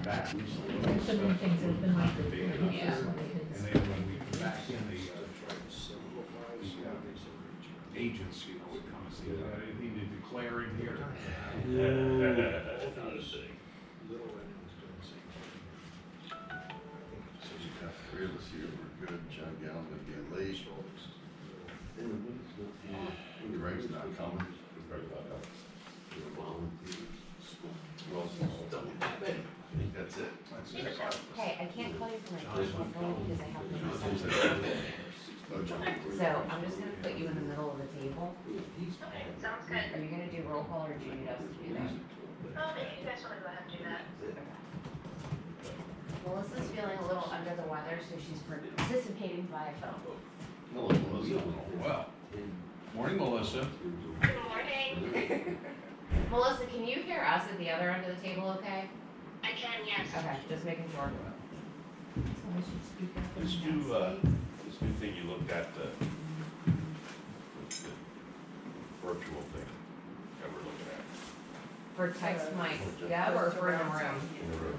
back, we still look There's so many things that have been like. Yeah. And then when we come back in, the agents, would come and see, anything to declare in here? So you got three of us here, we're good. John Gallon's gonna be late. Greg's not coming. Well, I think that's it. Hey, I can't call you from my personal phone because I have no Oh, John. So I'm just gonna put you in the middle of the table. Sounds good. Are you gonna do roll call or do you need us to do that? Oh, if you guys wanna go ahead and do that. Melissa's feeling a little under the weather, so she's participating via phone. Hello, Melissa. Well, morning, Melissa. Good morning. Melissa, can you hear us at the other end of the table okay? I can, yes. Okay, just making sure. This new thing you looked at, the virtual thing that we're looking at. For text mic, yeah, or for in the room?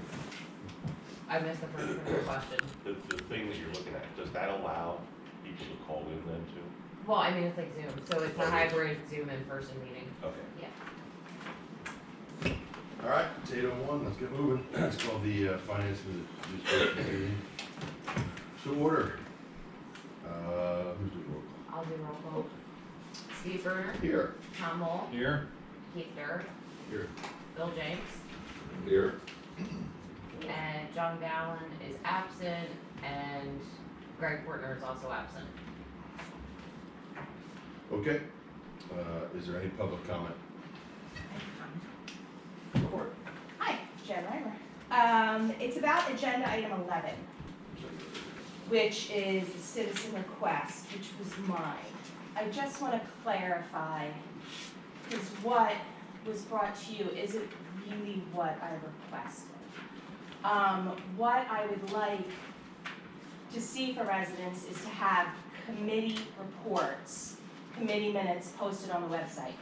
I missed the first part of your question. The thing that you're looking at, does that allow people to call in then too? Well, I mean, it's like Zoom, so it's a hybrid Zoom in-person meeting. Okay. All right, it's 8:01, let's get moving. It's called the Finance and meeting. So order. Who's doing roll I'll do roll call. Steve Berner, call? Here. Tom Mole, Here? Keith Durr, Here. Bill James, Here. and John Gallen is absent, and Greg Portner is also absent. Okay. Is there any public comment? Go for it. Hi, Jen Reimer. It's about agenda item 11, which is the citizen request, which was mine. I just want to clarify, because what was brought to you isn't really what I requested. What I would like to see for residents is to have committee reports, committee minutes posted on the website.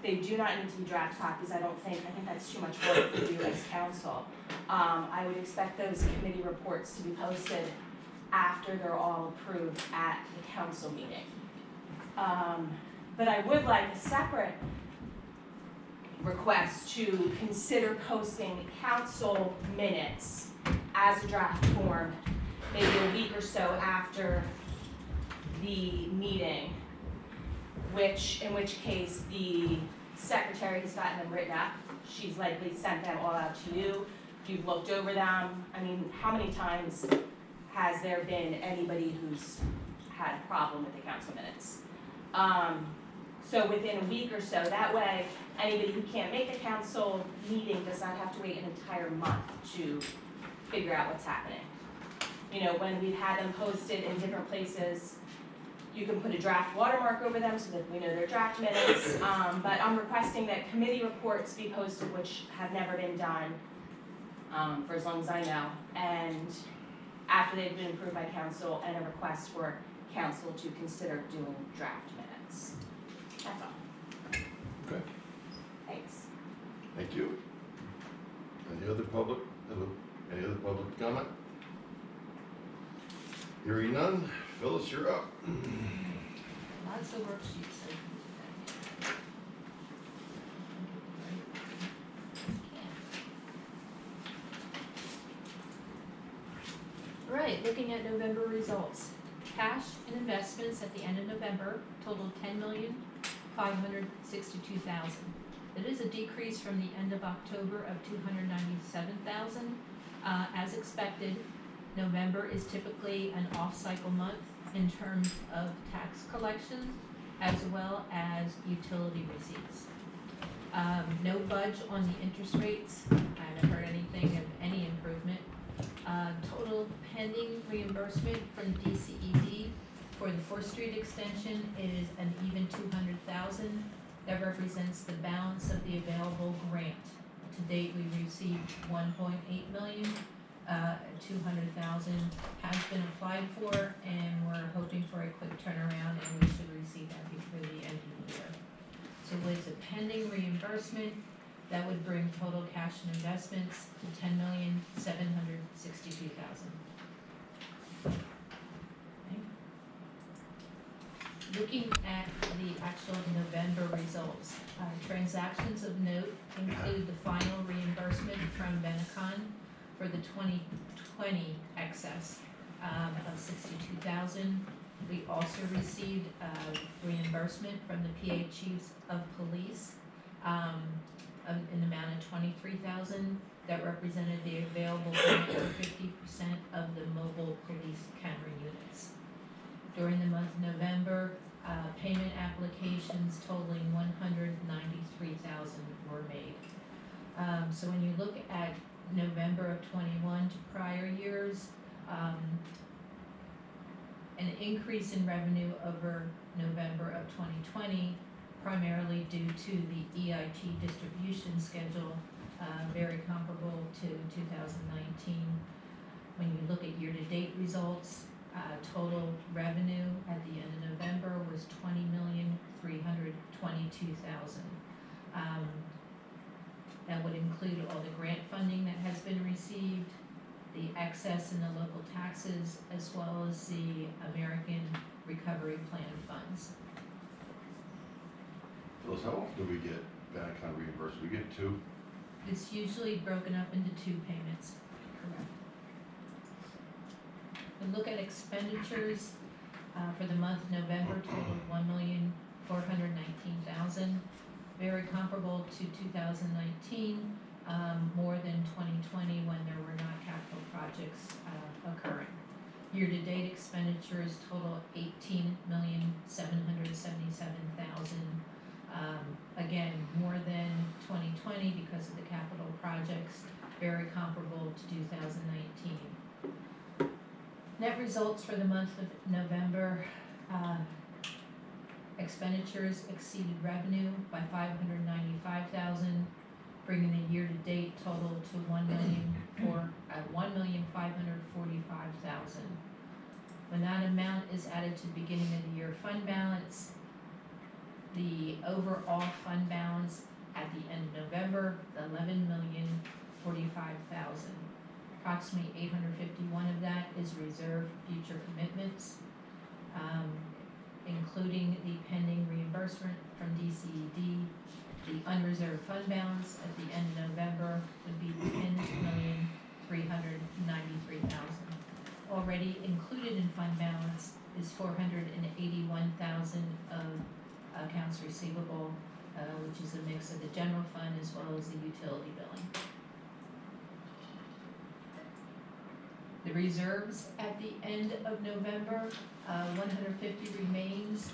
They do not need to be draft copies, I think that's too much work for you as council. I would expect those committee reports to be posted after they're all approved at the council meeting. But I would like a separate request to consider posting council minutes as a draft form, maybe a week or so after the meeting, in which case the secretary has gotten them written up. She's likely sent them all out to you. You've looked over them. I mean, how many times has there been anybody who's had a problem with the council minutes? So within a week or so, that way anybody who can't make the council meeting does not have to wait an entire month to figure out what's happening. You know, when we've had them posted in different places, you can put a draft watermark over them so that we know they're draft minutes, but I'm requesting that committee reports be posted, which have never been done, for as long as I know, and after they've been approved by council, and a request for council to consider doing draft minutes. That's all. Okay, Thanks. thank you. Any other public comment? Hearing none, Phyllis, you're up. Lots of worksheets. Right, looking at November results. Cash and investments at the end of November totaled $10,562,000. That is a decrease from the end of October of $297,000. As expected, November is typically an off-cycle month in terms of tax collection as well as utility receipts. No budge on the interest rates. I haven't heard anything of any improvement. Total pending reimbursement from DCED for the 4th Street extension is an even $200,000. That represents the balance of the available grant. To date, we received $1.8 million. 200,000 has been applied for, and we're hoping for a quick turnaround, and we should receive that before the end of the year. So with the pending reimbursement, that would bring total cash and investments to $762,000. Looking at the actual November results, transactions of note include the final reimbursement from Benecon for the 2020 excess of $62,000. We also received reimbursement from the PA Chiefs of Police in the amount of $23,000 that represented the available grant for 50% of the mobile police camera units. During the month of November, payment applications totaling $193,000 were made. So when you look at November of '21 to prior years, an increase in revenue over November of 2020, primarily due to the EIT distribution schedule, very comparable to 2019. When you look at year-to-date results, total revenue at the end of November was $20,322,000. That would include all the grant funding that has been received, the excess in the local taxes, as well as the American Recovery Plan funds. Phyllis, how often do we get Benecon reimbursed? We get two? It's usually broken up into 2 payments. Correct. We look at expenditures for the month of November, totaled $1,419,000, very comparable to 2019, more than 2020 when there were not capital projects occurring. Year-to-date expenditures total $18,777,000. Again, more than 2020 because of the capital projects, very comparable to 2019. Net results for the month of November, expenditures exceeded revenue by $595,000, bringing the year-to-date total to $1,545,000. When that amount is added to the beginning of the year fund balance, the overall fund balance at the end of November, $11,045,000. Approximately $851,000 of that is reserved for future commitments, including the pending reimbursement from DCED. The unreserved fund balance at the end of November would be $10,393,000. Already included in fund balance is $481,000 of accounts receivable, which is a mix of the general fund as well as the utility billing. The reserves at the end of November, 150 remains,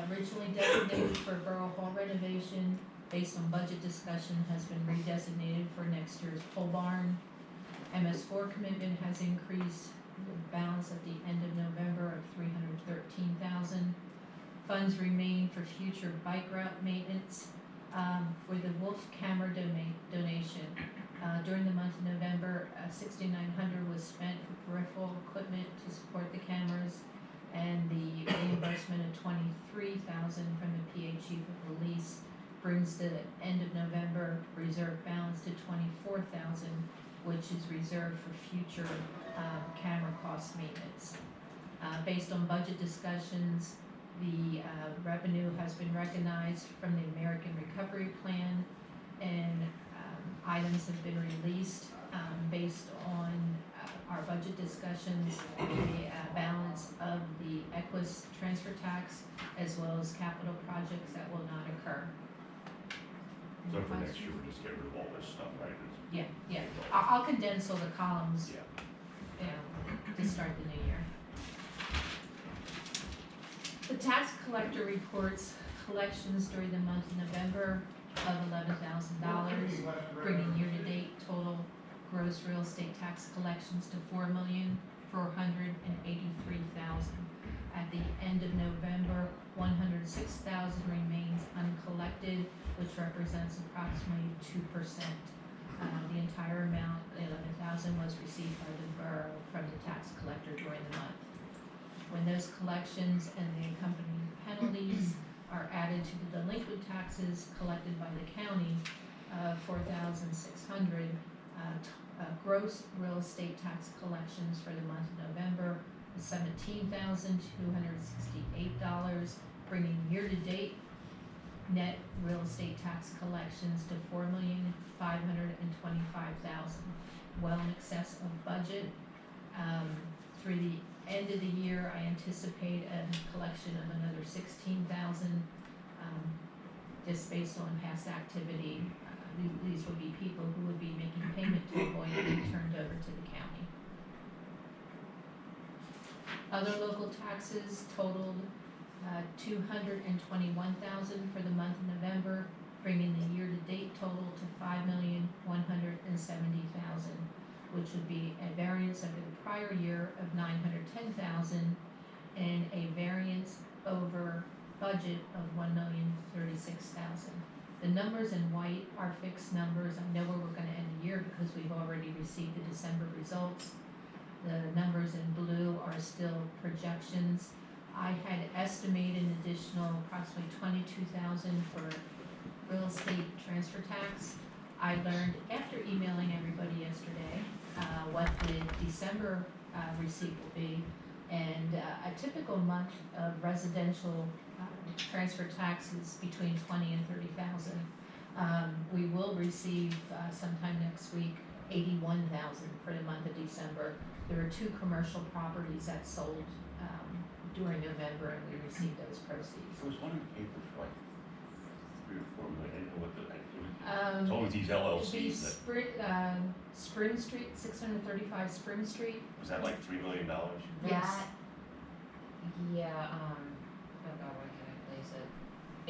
originally designated for Borough Hall renovation, based on budget discussion, has been redesignated for next year's pole barn. MS4 commitment has increased, the balance at the end of November of $313,000. Funds remain for future bike route maintenance, for the Wolf camera donation. During the month of November, $6,900 was spent for peripheral equipment to support the cameras, and the reimbursement of $23,000 from the PA Chief of Police brings the end of November reserve balance to $24,000, which is reserved for future camera cost maintenance. Based on budget discussions, the revenue has been recognized from the American Recovery Plan, and items have been released based on our budget discussions, the balance of the Equus transfer tax, as well as capital projects that will not occur. So for next year, we're just getting rid of all this stuff, right? Yeah, yeah. I'll condense all the columns, Yeah. you know, to start the new year. The tax collector reports collections during the month of November of $11,000, bringing year-to-date total gross real estate tax collections to $4,483,000. At the end of November, $106,000 remains uncollected, which represents approximately 2%. The entire amount, the $11,000, was received by the borough from the tax collector during the month. When those collections and the accompanying penalties are added to the delinquent taxes collected by the county, $4,600, gross real estate tax collections for the month of November is $17,268, bringing year-to-date net real estate tax collections to $4,525,000, well in excess of budget. Through the end of the year, I anticipate a collection of another $16,000, just based on past activity. These would be people who would be making payment to avoid being turned over to the county. Other local taxes totaled $221,000 for the month of November, bringing the year-to-date total to $5,170,000, which would be a variance over the prior year of $910,000 and a variance over budget of $1,036,000. The numbers in white are fixed numbers. I know where we're gonna end the year because we've already received the December results. The numbers in blue are still projections. I had estimated an additional approximately $22,000 for real estate transfer tax. I learned after emailing everybody yesterday, what the December, receipt will be. And, a typical month of residential, transfer tax is between 20 and 30,000. We will receive, sometime next week, 81,000 for the month of December. There are 2 commercial properties that sold, during November, and we received those proceeds. There was one in the paper for like 3 or 4 million, I didn't know what the, it's always these The LLCs that, Spring Street, 635 Spring Street. was that like $3 million? Yes. That, yeah, oh god, where can I place it?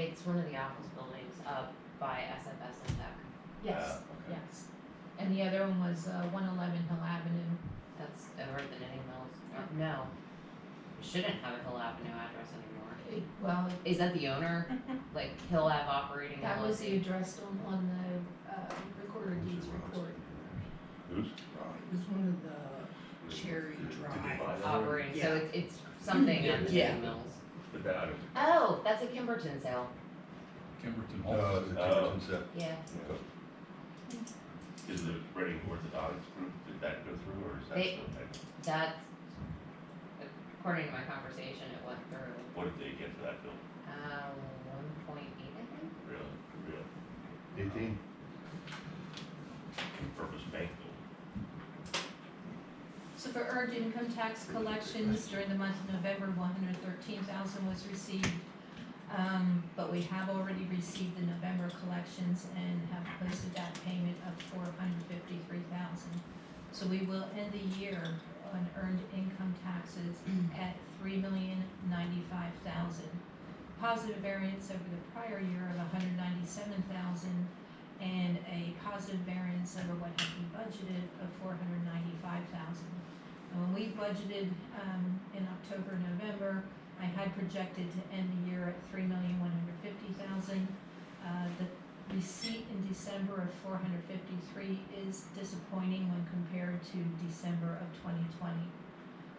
It's one of the office buildings up by SFS and Tech. Yes, okay. yes. And the other one was 111 Hill Avenue. That's over at the Knitting Mills. No, it shouldn't have a Hill Avenue address anymore. Well, Is that the owner? Like Hill Ave operating that was the LLC? address on the recorder deeds report. Who's? It was one of the Cherry Did they buy Drive. that? Operating, so Yeah. it's something at the Yeah. Knitting Mills. But that, I don't. Oh, that's a Kimberton sale. Kimberton No, Hall. it's a different set. Yeah. Is the Reading Orthodontics group, did that go through, or is that They- still pending? That's, according to my conversation, it went through, What did they get for that bill? 1.8, I think. Really, 18? purpose bank bill? So for earned income tax collections during the month of November, 113,000 was received. But we have already received the November collections and have posted that payment of 453,000. So we will end the year on earned income taxes at 3,095,000. Positive variance over the prior year of 197,000 and a positive variance over what had been budgeted of 495,000. And when we budgeted, in October, November, I had projected to end the year at 3,150,000. The receipt in December of 453 is disappointing when compared to December of 2020.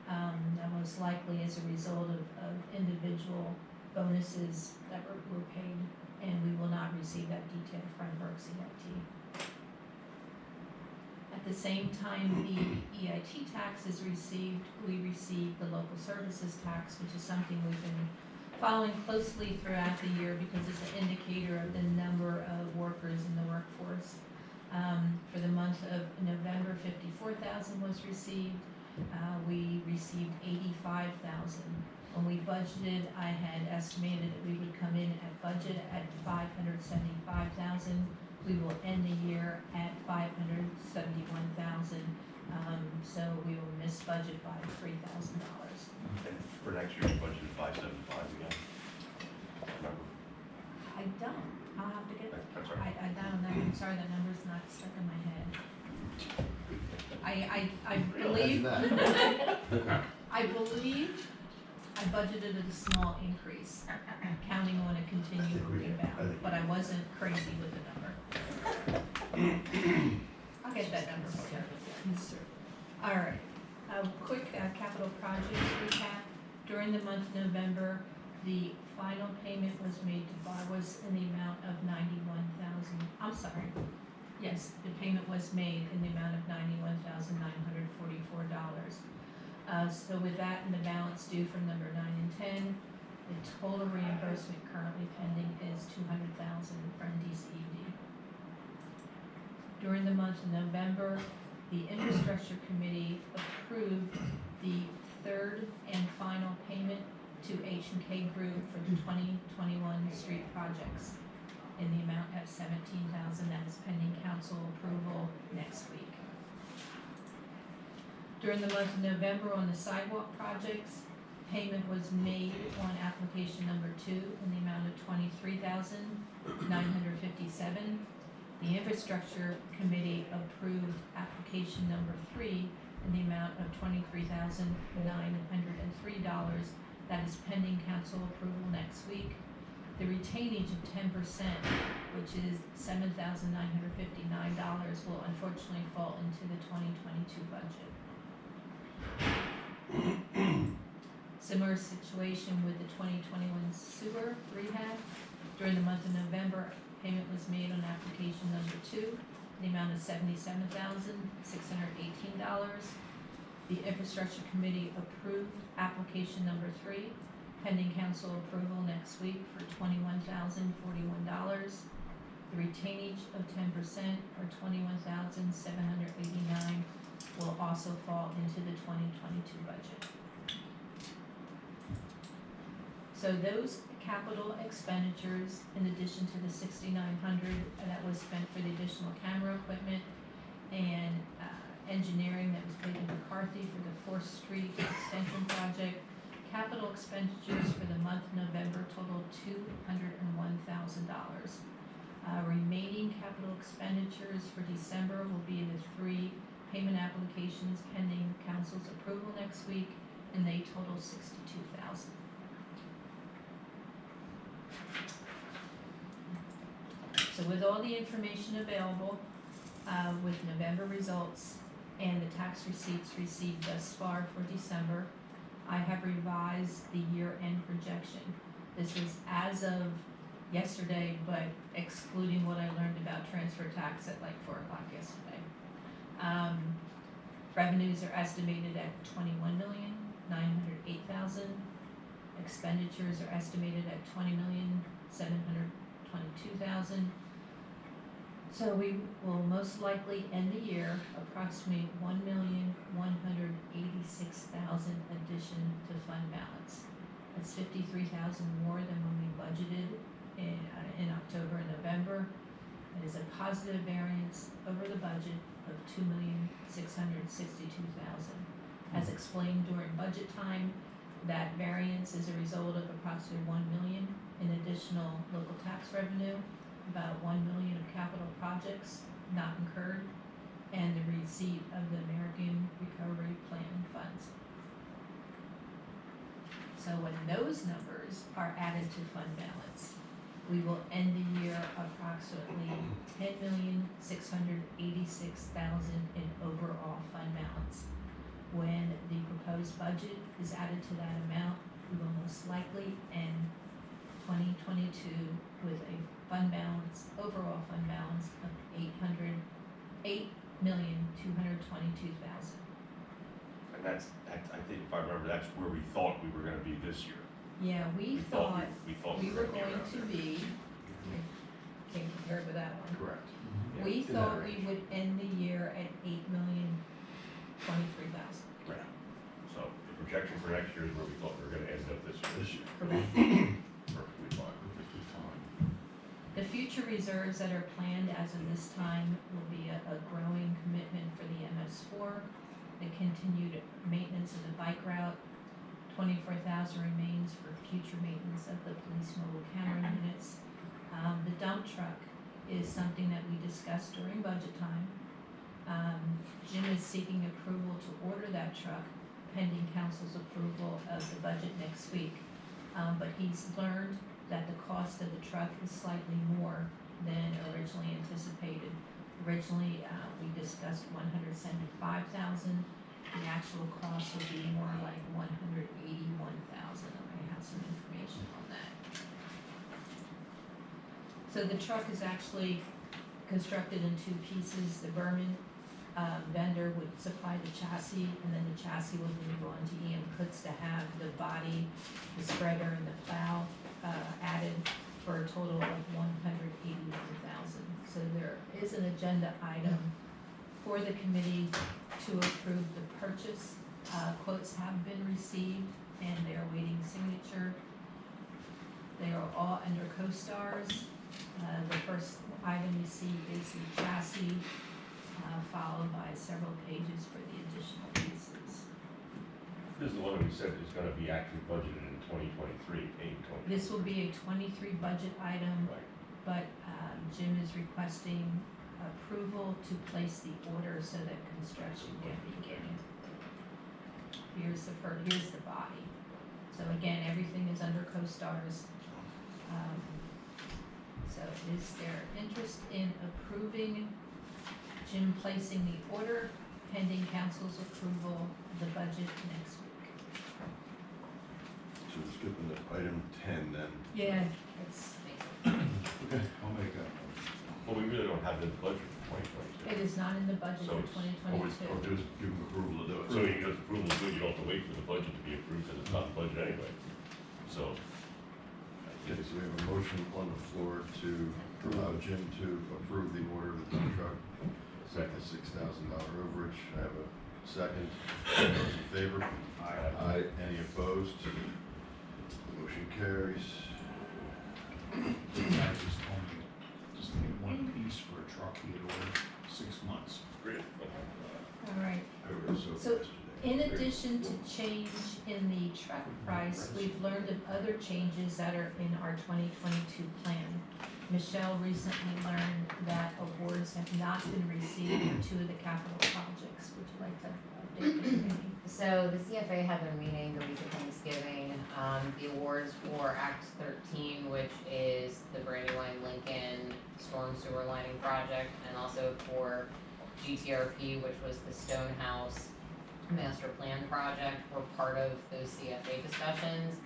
That most likely is a result of individual bonuses that were paid, and we will not receive that detail from Burke CIT. At the same time the EIT tax is received, we receive the local services tax, which is something we've been following closely throughout the year because it's an indicator of the number of workers in the workforce. For the month of November, 54,000 was received. We received 85,000. When we budgeted, I had estimated that we would come in at budget at 575,000. We will end the year at 571,000. So we will miss budget by $3,000. And for next year, you budgeted 575 again? Remember? I don't. I'll have to get. That's all right. I don't know. I'm sorry, that number's not stuck in my head. I believe. Imagine I believe I budgeted a small increase, counting on a continued rebound, but I wasn't crazy with the number. I'll get that number for you. All right, a quick capital projects recap. During the month of November, the final payment was made to was in the amount of 91,000. I'm sorry, Yes, the payment was made in the amount of $91,944. So with that and the balance due from number 9 and 10, the total reimbursement currently pending is $200,000 from DCED. During the month of November, the Infrastructure Committee approved the third and final payment to H&K Group for the 2021 street projects in the amount of $17,000. That is pending council approval next week. During the month of November on the sidewalk projects, payment was made on application number 2 in the amount of $23,957. The Infrastructure Committee approved application number 3 in the amount of $23,903. That is pending council approval next week. The retainage of 10%, which is $7,959, will unfortunately fall into the 2022 budget. Similar situation with the 2021 sewer rehab. During the month of November, payment was made on application number 2, in the amount of $77,618. The Infrastructure Committee approved application number 3, pending council approval next week for $21,041. The retainage of 10%, or $21,789, will also fall into the 2022 budget. So those capital expenditures, in addition to the $6,900 that was spent for the additional camera equipment and engineering that was paid to McCarthy for the 4th Street extension project, capital expenditures for the month of November totaled $201,000. Remaining capital expenditures for December will be the 3 payment applications pending council's approval next week, and they total $62,000. So with all the information available, with November results and the tax receipts received thus far for December, I have revised the year-end projection. This was as of yesterday, but excluding what I learned about transfer tax at like 4 o'clock yesterday. Revenues are estimated at $21,908,000. Expenditures are estimated at $20,722,000. So we will most likely end the year approximately $1,186,000 addition to fund balance. That's $53,000 more than when we budgeted in October and November. It is a positive variance over the budget of $2,662,000. As explained during budget time, that variance is a result of approximately $1 million in additional local tax revenue, about $1 million of capital projects not incurred, and the receipt of the American Recovery Plan funds. So when those numbers are added to fund balance, we will end the year approximately $10,686,000 in overall fund balance. When the proposed budget is added to that amount, we will most likely end 2022 with a fund balance, overall fund balance of $8,222,000. And that's, I think if I remember, that's where we thought we were gonna be this year. Yeah, we thought we we were gonna be going around to there. be, came prepared with that one. Correct. Yeah. We in that thought we range. would end the year at $8,023,000. Right. So the projection for next year is where we thought we were gonna end up this year. This year. Correct. Perfectly fine. Perfectly fine. The future reserves that are planned as of this time will be a growing commitment for the MS4, the continued maintenance of the bike route, $24,000 remains for future maintenance of the police mobile camera units. The dump truck is something that we discussed during budget time. Jim is seeking approval to order that truck pending council's approval of the budget next week. But he's learned that the cost of the truck is slightly more than originally anticipated. Originally, we discussed $175,000. The actual cost will be more like $181,000. I have some information on that. So the truck is actually constructed in two pieces. The Berman vendor would supply the chassis, and then the chassis would move on to E.M. Coots to have the body, the spreader, and the plow added for a total of $181,000. So there is an agenda item for the committee to approve the purchase. Quotes have been received, and they are waiting signature. They are all under CoStars. The first item you see is the chassis, followed by several pages for the additional pieces. This is the one that we said is gonna be actually budgeted in 2023, in 20. This will be a '23 budget item, Right. but Jim is requesting approval to place the order so that construction can begin. Here's the body. So again, everything is under CoStars. So is there interest in approving Jim placing the order pending council's approval of the budget next week? So we're skipping to item 10 then. Yeah, it's, Okay. I'll make that motion. Well, we really don't have it in the budget for 2022. it is not in the budget So for it's twenty Or twenty-two. just give them approval to do it. So you get approval, so you don't have to wait for the budget to be approved, because it's not the budget anyway. So, Okay, so we have a motion on the floor to allow Jim to approve the order of the dump truck. Second, $6,000 overage. I have a second. All those in favor? Aye. Any opposed? Motion carries. The guy just told me, just need one piece for a truck he had ordered 6 months. great. All right. I wrote so So, fast today. in addition to change in the truck price, we've learned of other changes that are in our 2022 plan. Michelle recently learned that awards have not been received for 2 of the capital projects. Would you like to update the committee? So the CFA had their meeting the week of Thanksgiving. The awards for Act 13, which is the Brandywine Lincoln Storm Sewer Lining Project, and also for GTRP, which was the Stonehouse Master Plan Project, were part of those CFA discussions.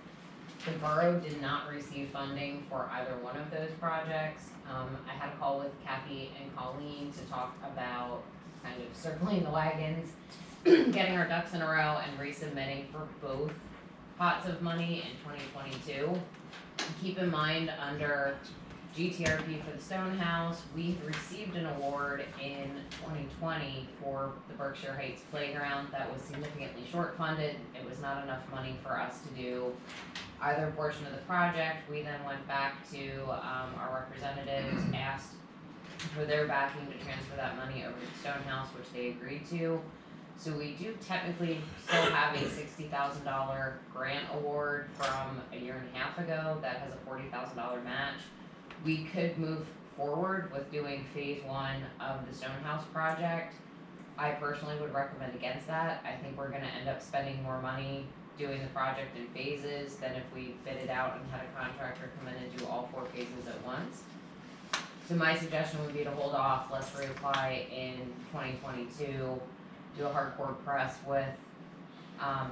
The borough did not receive funding for either one of those projects. I had a call with Kathy and Colleen to talk about kind of circling the wagons, getting our ducks in a row and resubmitting for both pots of money in 2022. Keep in mind, under GTRP for the Stonehouse, we had received an award in 2020 for the Berkshire Heights Playground that was significantly short funded. It was not enough money for us to do either portion of the project. We then went back to our representatives, asked for their backing to transfer that money over to the Stonehouse, which they agreed to. So we do technically still have a $60,000 grant award from a year and a half ago that has a $40,000 match. We could move forward with doing phase 1 of the Stonehouse project. I personally would recommend against that. I think we're gonna end up spending more money doing the project in phases than if we bid it out and had a contractor come in and do all 4 phases at once. So my suggestion would be to hold off, let's reapply in 2022, do a hardcore press with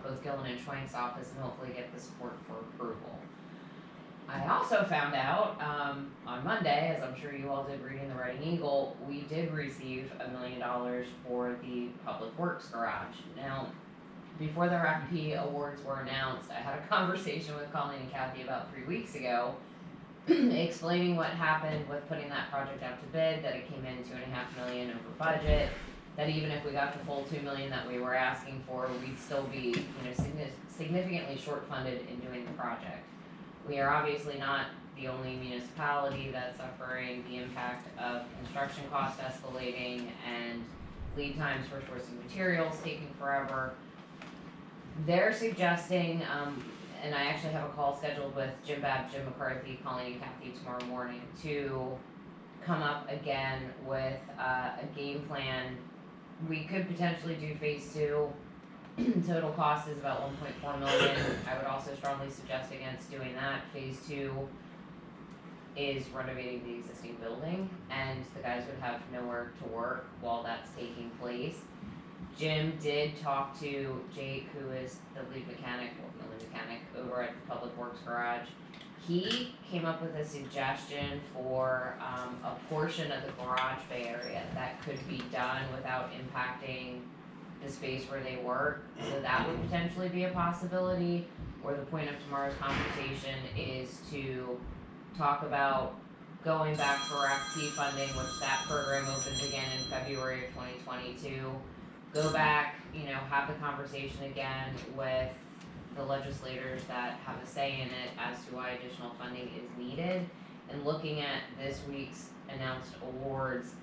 both Gillen and Schwank's office and hopefully get the support for approval. I also found out on Monday, as I'm sure you all did reading the Reading Eagle, we did receive $1 million for the Public Works Garage. Now, before the RFP awards were announced, I had a conversation with Colleen and Kathy about 3 weeks ago, explaining what happened with putting that project out to bid, that it came in $2.5 million over budget, that even if we got the full $2 million that we were asking for, we'd still be, significantly short funded in doing the project. We are obviously not the only municipality that's suffering the impact of construction cost escalating and lead times for sourcing materials taking forever. They're suggesting, and I actually have a call scheduled with Jim Babb, Jim McCarthy, Colleen and Kathy tomorrow morning to come up again with a game plan. We could potentially do phase 2. Total cost is about 1.4 million. I would also strongly suggest against doing that. Phase 2 is renovating the existing building, and the guys would have nowhere to work while that's taking place. Jim did talk to Jake, who is the lead mechanic over at the Public Works Garage. He came up with a suggestion for, a portion of the garage bay area that could be done without impacting the space where they work, so that would potentially be a possibility. Or the point of tomorrow's conversation is to talk about going back for RFP funding, which that program opens again in February of 2022. Go back, have the conversation again with the legislators that have a say in it as to why additional funding is needed. And looking at this week's announced awards,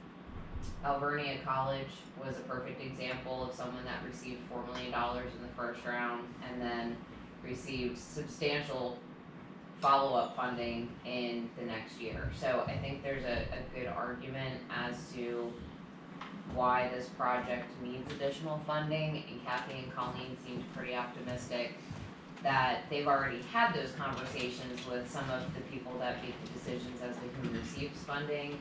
Alvernia College was a perfect example of someone that received $4 million in the first round and then received substantial follow-up funding in the next year. So I think there's a good argument as to why this project needs additional funding, and Kathy and Colleen seemed pretty optimistic that they've already had those conversations with some of the people that make the decisions as to who receives funding.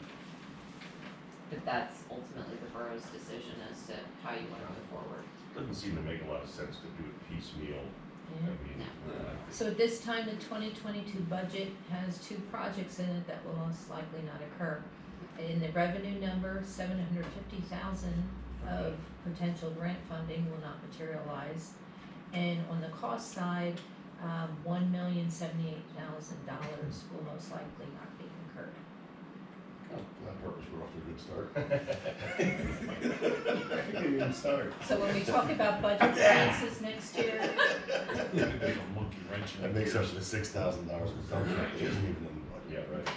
But that's ultimately the borough's decision as to how you wanna move forward. Doesn't seem to make a lot of sense to do it piecemeal. I mean, So at this time, the 2022 budget has 2 projects in it that will most likely not occur. In the revenue number, 750,000 of potential grant funding will not materialize. And on the cost side, $1,078,000 will most likely not be incurred. Oh, for that purpose, we're off to a good start. Didn't even start. So when we talk about budget variances next year, There's a monkey wrench in That it. makes up to the $6,000 of dump truck, it isn't even in the budget. Yeah, right.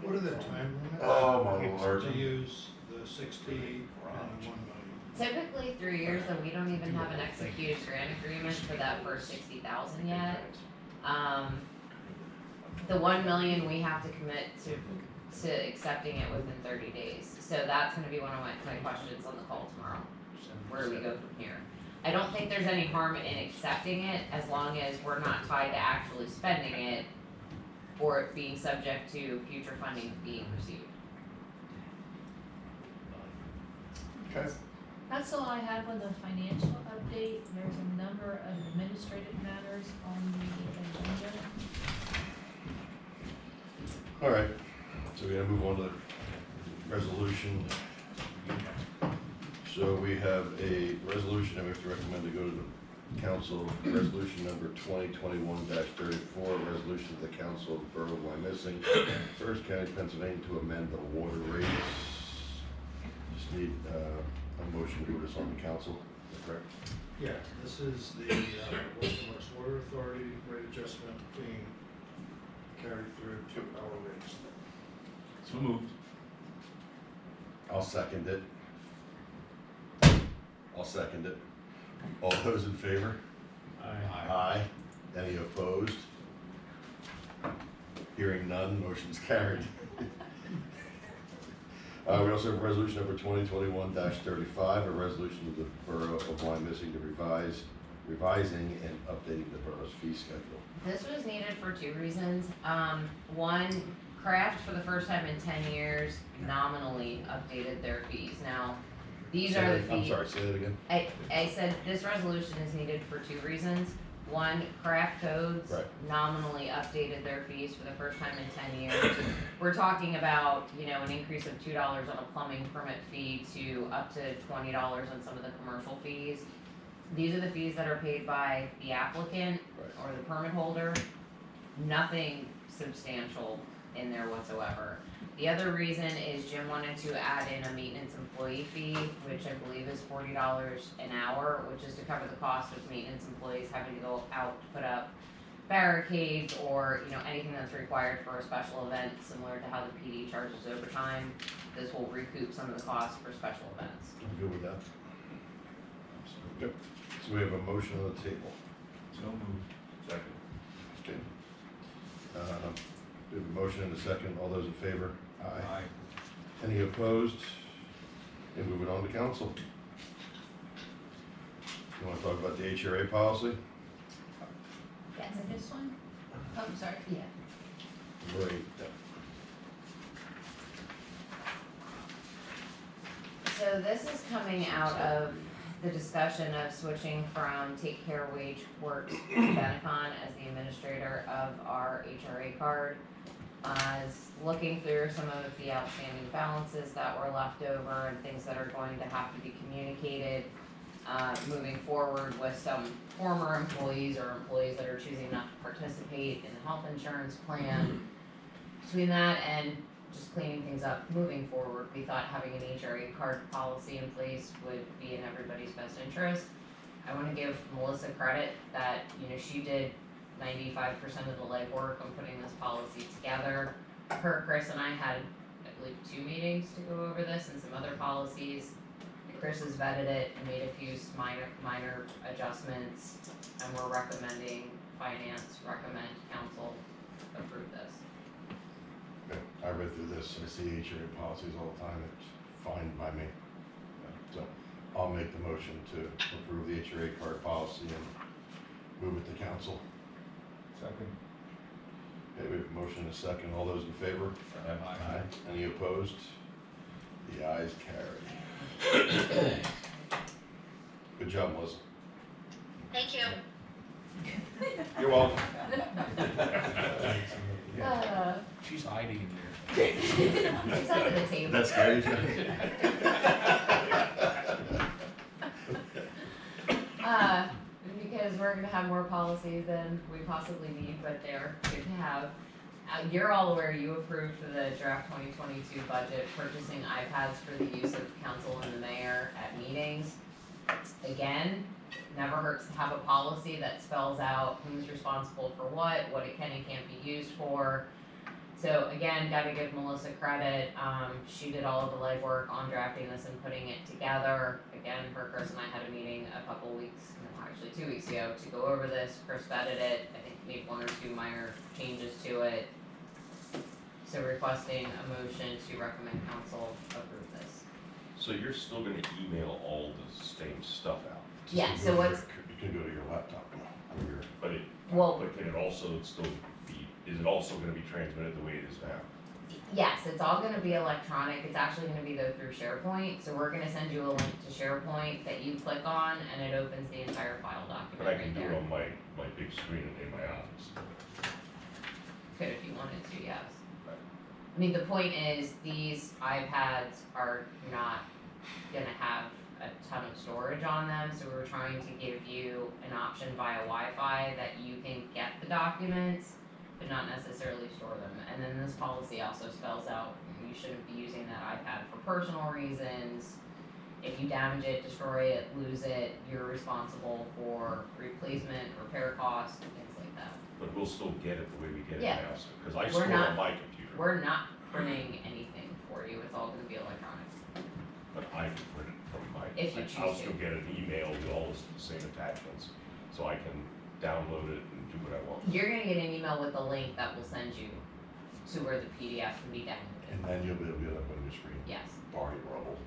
What are the time limits? Oh, my lord. To use the 60 and 1 million. Typically 3 years, though, we don't even have an executed grant agreement for that first 60,000 yet. The 1 million, we have to commit to accepting it within 30 days. So that's gonna be one of my questions on the call tomorrow. Where do we go from here? I don't think there's any harm in accepting it as long as we're not tied to actually spending it or it being subject to future funding being received. Okay. that's all I have on the financial update. There's a number of administrative matters on the agenda. All right, so we're gonna move on to resolution. So we have a resolution that we have to recommend to go to the council, resolution number 2021-34, resolution of the council of the Borough of Wyomissing, First County, Pennsylvania, to amend the water rates. Just need a motion to move this on the council, is that correct? Yeah, this is the Western Water Authority rate adjustment being carried through to our rates. So moved. I'll second it. All those in favor? Aye. Any opposed? Hearing none, motion's carried. We also have resolution number 2021-35, a resolution of the Borough of Wyomissing to revising and updating the borough's fee schedule. This was needed for 2 reasons. One, Kraft for the first time in 10 years nominally updated their fees. Now, these are the fees. I'm sorry, say that again. I said this resolution is needed for 2 reasons. One, Kraft Codes Right. nominally updated their fees for the first time in 10 years. We're talking about, an increase of $2 on a plumbing permit fee to up to $20 on some of the commercial fees. These are the fees that are paid by the applicant Right. or the permit holder. Nothing substantial in there whatsoever. The other reason is Jim wanted to add in a maintenance employee fee, which I believe is $40 an hour, which is to cover the cost of maintenance employees having to go out to put up barricades or, anything that's required for a special event, similar to how the PD charges overtime. This will recoup some of the costs for special events. I'm good with that. Good. So we have a motion on the table. So moved. Second. Okay. We have a motion and a second. All those in favor? Aye. Any opposed? And moving on to council. You wanna talk about the HRA policy? Yes. This one? Oh, sorry. Yeah. Great. So this is coming out of the discussion of switching from Take Care Wage Works to Benetcon as the administrator of our HRA card. Is looking through some of the outstanding balances that were left over and things that are going to have to be communicated. Moving forward with some former employees or employees that are choosing not to participate in the health insurance plan. Between that and just cleaning things up moving forward, we thought having an HRA card policy in place would be in everybody's best interest. I wanna give Melissa credit that, she did 95% of the legwork on putting this policy together. Her, Chris, and I had, I believe, 2 meetings to go over this and some other policies. Chris has vetted it and made a few minor adjustments, and we're recommending recommend council approve this. Okay, I read through this, I see HRA policies all the time, it's fine by me. So, I'll make the motion to approve the HRA card policy and move it to council. Second. Okay, we have a motion and a second, all those in favor? Aye. Any opposed? The ayes carry. Good job, Melissa. Thank you. You're welcome. She's hiding in there. She's under the table. That's scary. Because we're gonna have more policies than we possibly need, but they're good to have. You're all aware you approved for the draft 2022 budget, purchasing iPads for the use of council and the mayor at meetings. Again, never hurts to have a policy that spells out who's responsible for what it can and can't be used for. So again, gotta give Melissa credit, she did all of the legwork on drafting this and putting it together. Again, Chris and I had a meeting a couple weeks, no, actually 2 weeks ago to go over this. Chris vetted it, I think made 1 or 2 minor changes to it. So requesting a motion to recommend council approve this. So you're still gonna email all the same stuff out, Yeah, so what's, You can go to your laptop now, or your, but it, well, but can it also still be, is it also gonna be transmitted the way it is now? yes, it's all gonna be electronic, it's actually gonna be though through SharePoint, so we're gonna send you a link to SharePoint that you click on and it opens the entire file document But I right can do there. it on my big screen in my office. Could if you wanted to, yes. I mean, the point is, these iPads are not gonna have a ton of storage on them, so we were trying to give you an option via Wi-Fi that you can get the documents, but not necessarily store them. And then this policy also spells out, you shouldn't be using that iPad for personal reasons. If you damage it, destroy it, lose it, you're responsible for replacement, repair costs, things like that. But we'll still get it the way we get it Yeah. now, cause I We're store it not- on my computer, We're not printing anything for you, it's all gonna be electronic. but I can print it from my, If you I'll choose to. still get an email with all the same attachments, so I can download it and do what I want. You're gonna get an email with a link that will send you to where the PDF can be downloaded. and then you'll be able to get it up on your screen. Yes. Barney Rubble.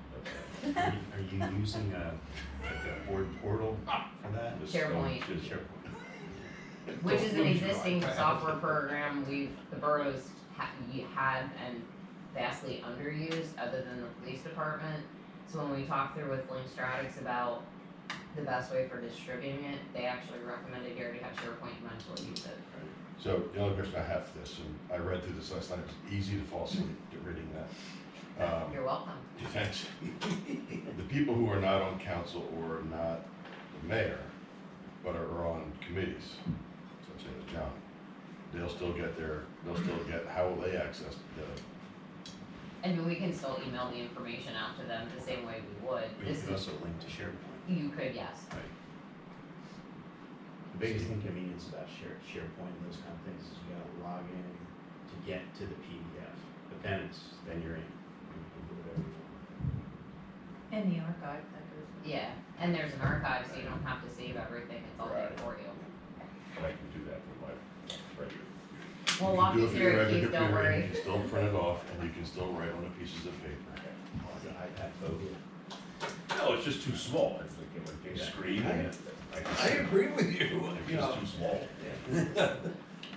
Are you using like a board portal for that? This SharePoint. stone is- Which is an Don't lose your existing iPad. software program the boroughs had and vastly underused, other than the police department. So when we talked through with Link Stratix about the best way for distributing it, they actually recommended you already have SharePoint, you might as well use it. So the only question I have for this, and I read through this last night, it's easy to fall asleep reading that. You're welcome. Thanks. The people who are not on council or not the mayor, but are on committees, such as John, they'll still get, how will they access the, And we can still email the information out to them the same way we would. But you This could is, also link to SharePoint. you could, yes. The biggest inconvenience about SharePoint and those kind of things is you gotta log in to get to the PDF, but then you're in. You can do whatever you want. And the archive that goes. Yeah, and there's an archive, so you don't have to save everything, it's all there Right. for you. And I can do that from my regular computer. We'll walk do you it for through your it, regular Keith, don't computer, and worry. you can still print it off, and you can still write on the pieces of paper. It's an iPad phobia. No, it's just too small, it's like a big screen and I agree with you, it's just too small.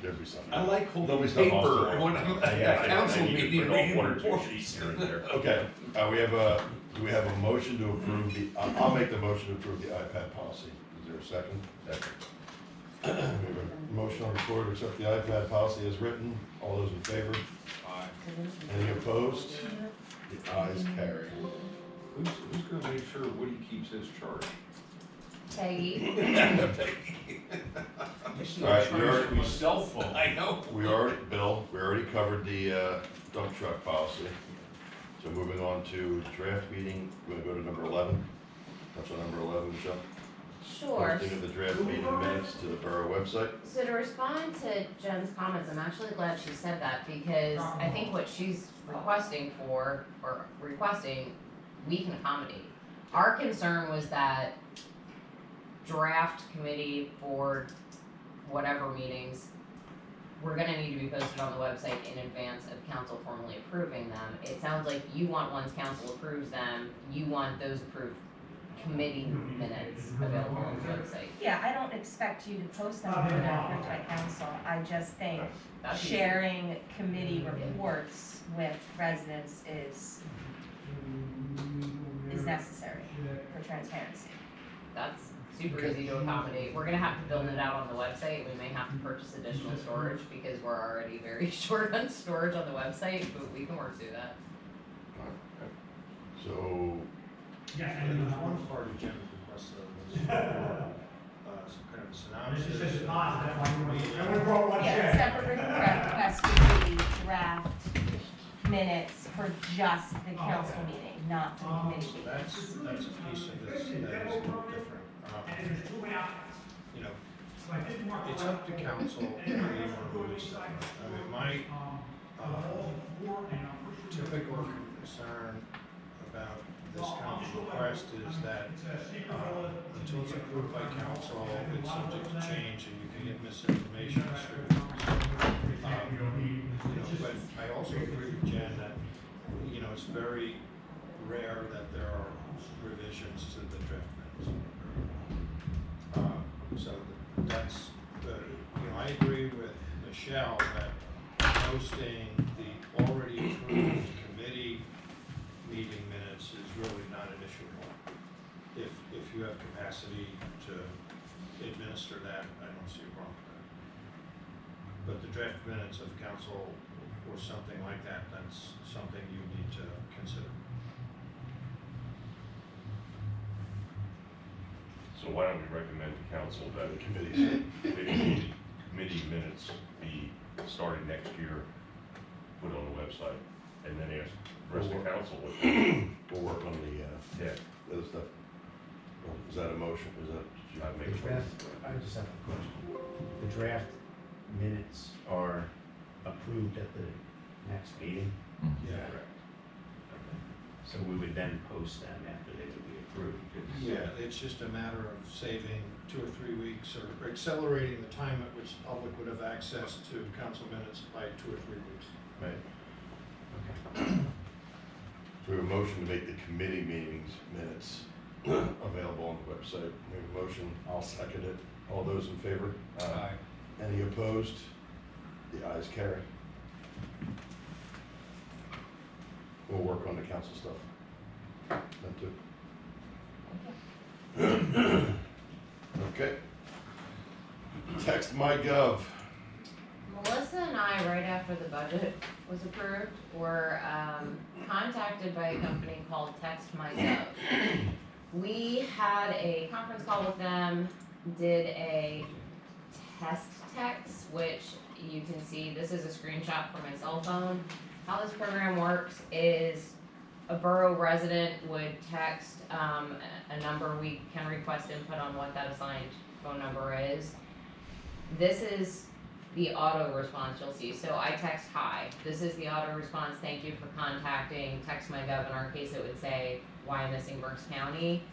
there'd be something. I like holding There'll be stuff else paper to when write. I'm Yeah, at a council I need to meeting print off reading one or two reports. sheets here and there. Okay, do we have a motion to approve the, I'll make the motion to approve the iPad policy. Is there a second? Second. We have a motion on the floor to accept the iPad policy as written. All those in favor? Aye. Any opposed? The ayes carry. Who's gonna make sure Woody keeps his charge? Peggy, All right, we already, My cell phone. I know. Bill, we already covered the dump truck policy. So moving on to draft meeting, we're gonna go to number 11. That's on number 11, Michelle. sure. Posting of the draft meeting minutes to the borough website. So to respond to Jen's comments, I'm actually glad she said that because I think what she's requesting, we can accommodate. Our concern was that draft committee, board, whatever meetings, we're gonna need to be posted on the website in advance of council formally approving them. It sounds like you want, once council approves them, you want those approved committee minutes available on the website. Yeah, I don't expect you to post them when they're approved by council. I just think That's easy. sharing committee reports with residents is necessary for transparency. That's super easy to accommodate. We're gonna have to build it out on the website. We may have to purchase additional storage because we're already very short on storage on the website, but we can work through that. So, There's one part of Jen's request though, was some kind of synopsis. Yeah, separate request would be draft minutes for just the council meeting, not for the committee So meeting. that's a piece of this that is a little different. You know, it's up to council to release stuff. I mean, my typical concern about this kind of request is that until it's approved by council, it's subject to change and you can get misinformation distributed. But I also agree with Jen that, it's very rare that there are revisions to the draft minutes. So that's, I agree with Michelle that posting the already approved committee meeting minutes is really not an issue at all. If you have capacity to administer that, I don't see a problem with that. But the draft minutes of council or something like that, that's something you need to consider. So why don't we recommend to council that the committees. committee minutes be starting next year, put on the website, and then ask the rest of council what they We'll work on the yeah, other stuff. Well, is that a motion? Is that? did you I'd make make a a Draft, I just have a question. The draft minutes are approved at the next meeting? Yeah. Correct. Okay. So we would then post them after they would be approved? 'cause- Yeah, it's just a matter of saving 2 or 3 weeks or accelerating the time at which the public would have access to council minutes by 2 or 3 weeks. Right. Okay. So we have a motion to make the committee meetings minutes available on the website. We have a motion, I'll second it. All those in favor? Any opposed? The ayes carry. We'll work on the council stuff. Them too. Okay. Text MyGov. Melissa and I, right after the budget was approved, were contacted by a company called TextMyGov. We had a conference call with them, did a test text, which you can see, this is a screenshot from my cell phone. How this program works is a borough resident would text a number, we can request input on what that assigned phone number is. This is the auto response you'll see. So I text hi. This is the auto response. Thank you for contacting TextMyGov. In our case, it would say, why I'm missing Berks County.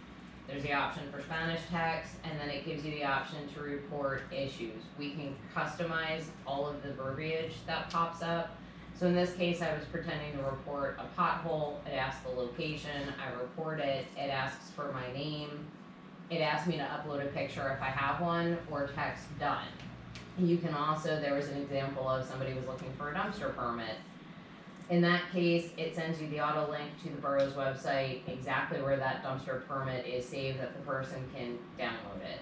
There's the option for Spanish text, and then it gives you the option to report issues. We can customize all of the verbiage that pops up. So in this case, I was pretending to report a pothole. It asks the location. I report it. It asks for my name. It asks me to upload a picture if I have one, or text done. You can also, there was an example of somebody was looking for a dumpster permit. In that case, it sends you the auto link to the borough's website, exactly where that dumpster permit is saved, that the person can download it.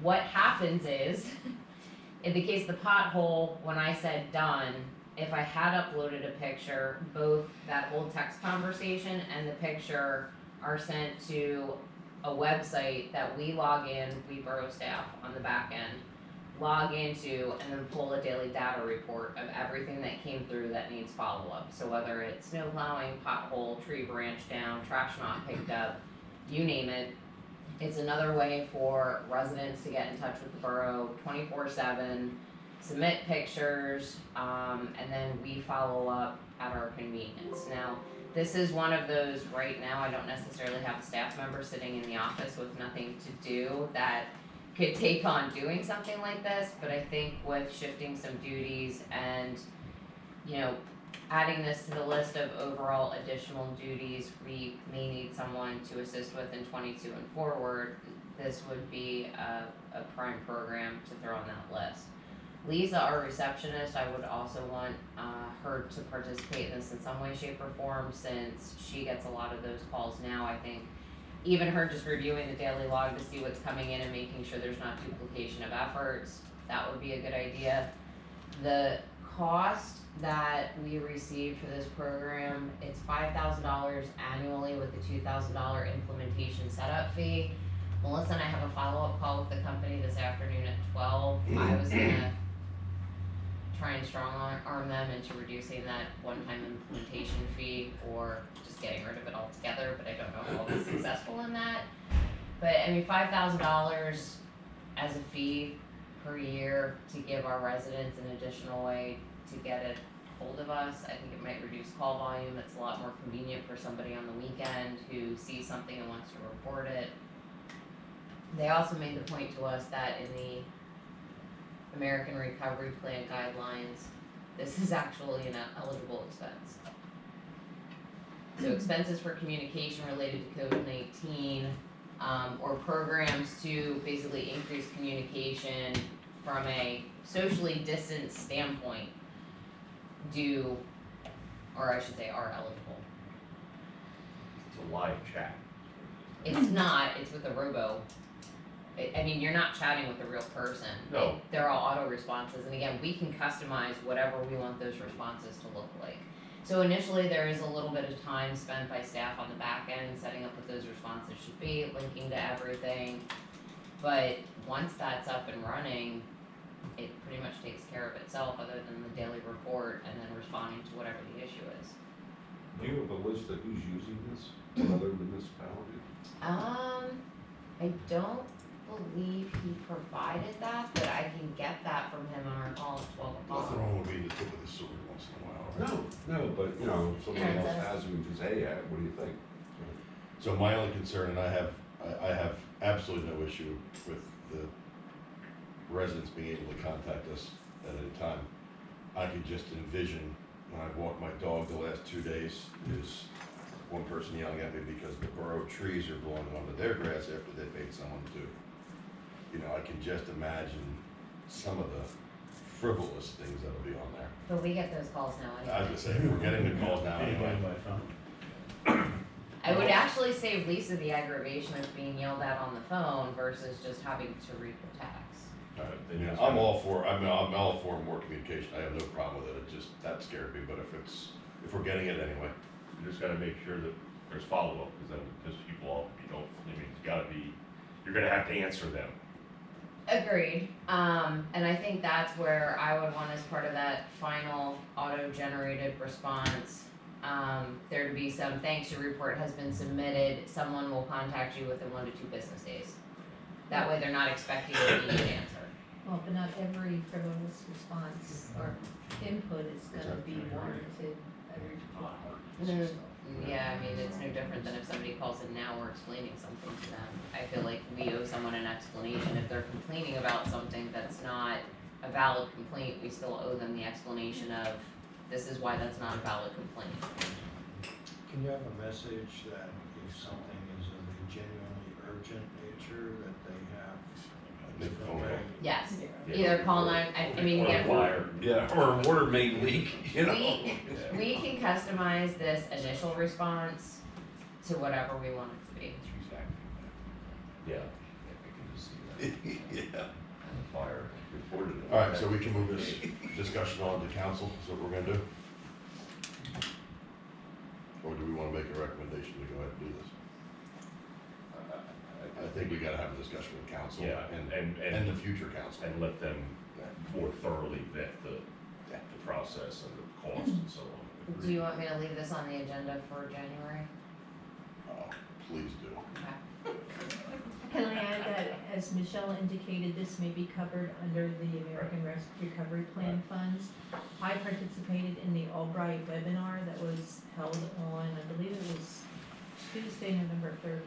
What happens is, in the case of the pothole, when I said done, if I had uploaded a picture, both that old text conversation and the picture are sent to a website that we log in, we borough staff on the back end, log into and then pull a daily data report of everything that came through that needs follow-up. So whether it's snow plowing, pothole, tree branch down, trash not picked up, you name it. It's another way for residents to get in touch with the borough 24/7, submit pictures, and then we follow up at our convenience. Now, this is one of those, right now, I don't necessarily have a staff member sitting in the office with nothing to do that could take on doing something like this, but I think with shifting some duties and, you know, adding this to the list of overall additional duties we may need someone to assist with in 22 and forward, this would be a prime program to throw on that list. Lisa, our receptionist, I would also want her to participate in this in some way, shape, or form, since she gets a lot of those calls now. I think even her just reviewing the daily log to see what's coming in and making sure there's not duplication of efforts, that would be a good idea. The cost that we received for this program, it's $5,000 annually with a $2,000 implementation setup fee. Melissa and I have a follow-up call with the company this afternoon at 12. I was gonna try and strong arm them into reducing that one-time implementation fee or just getting rid of it altogether, but I don't know if I'll be successful in that. But I mean, $5,000 as a fee per year to give our residents an additional way to get it hold of us. I think it might reduce call volume. It's a lot more convenient for somebody on the weekend who sees something and wants to report it. They also made the point to us that in the American Recovery Plan guidelines, this is actually an eligible expense. So expenses for communication related to COVID-19, or programs to basically increase communication from a socially distant standpoint or I should say are eligible. It's a live chat. It's not, it's with a robo. I mean, you're not chatting with a real person. No. They're all auto responses, and again, we can customize whatever we want those responses to look like. So initially, there is a little bit of time spent by staff on the back end, setting up what those responses should be, linking to everything. But once that's up and running, it pretty much takes care of itself, other than the daily report and then responding to whatever the issue is. Do you have a list of who's using this, what other municipalities? I don't believe he provided that, but I can get that from him on our call at 12 o'clock. Nothing wrong with being the tip of the sword once in a while, right? No, but, you know, if somebody else has them, just, hey, what do you think? So my only concern, and I have absolutely no issue with the residents being able to contact us at any time. I could just envision when I've walked my dog the last 2 days, is one person yelling at me because the borough trees are blowing onto their grass after they paid someone to. You know, I can just imagine some of the frivolous things that'll be on there. But we get those calls now I anyway. was gonna say, we're getting the calls now anyway. Anybody by phone? I would actually save Lisa the aggravation of being yelled at on the phone versus just having to read the text. I mean, I'm all for more communication, I have no problem with it, it just, that scared me, but if we're getting it anyway. You just gotta make sure that there's follow-up, because people all, it's gotta be, you're gonna have to answer them. Agreed, and I think that's where I would want as part of that final auto-generated response, there to be some, thanks, your report has been submitted, someone will contact you within 1 to 2 business days. That way they're not expecting an immediate answer. Well, but not every frivolous response or input is gonna be warranted every Yeah, I mean, it's no different than if somebody calls in now, we're explaining something to them. I feel like we owe someone an explanation. If they're complaining about something that's not a valid complaint, we still owe them the explanation of, this is why that's not a valid complaint. Can you have a message that if something is of a genuinely urgent nature, that they have Make a phone call. Yes, Yeah. either call I mean, Or a again, flyer. Yeah, or a water main leak, you know? we can customize this initial response to whatever we want it to be. It's exactly Yeah, that. I can just see that. Yeah. flyer reported it. All right, so we can move this discussion on to council, is what we're gonna do? Or do we wanna make a recommendation to go ahead and do this? I think we gotta have a discussion with council Yeah, and the future council. and let them more thoroughly vet the process and the cost and so on. Do you want me to leave this on the agenda for January? Please do. Okay. Can I add that, as Michelle indicated, this may be covered under the American Recovery Plan funds. I participated in the Albright webinar that was held on, I believe it was Tuesday, November 30th.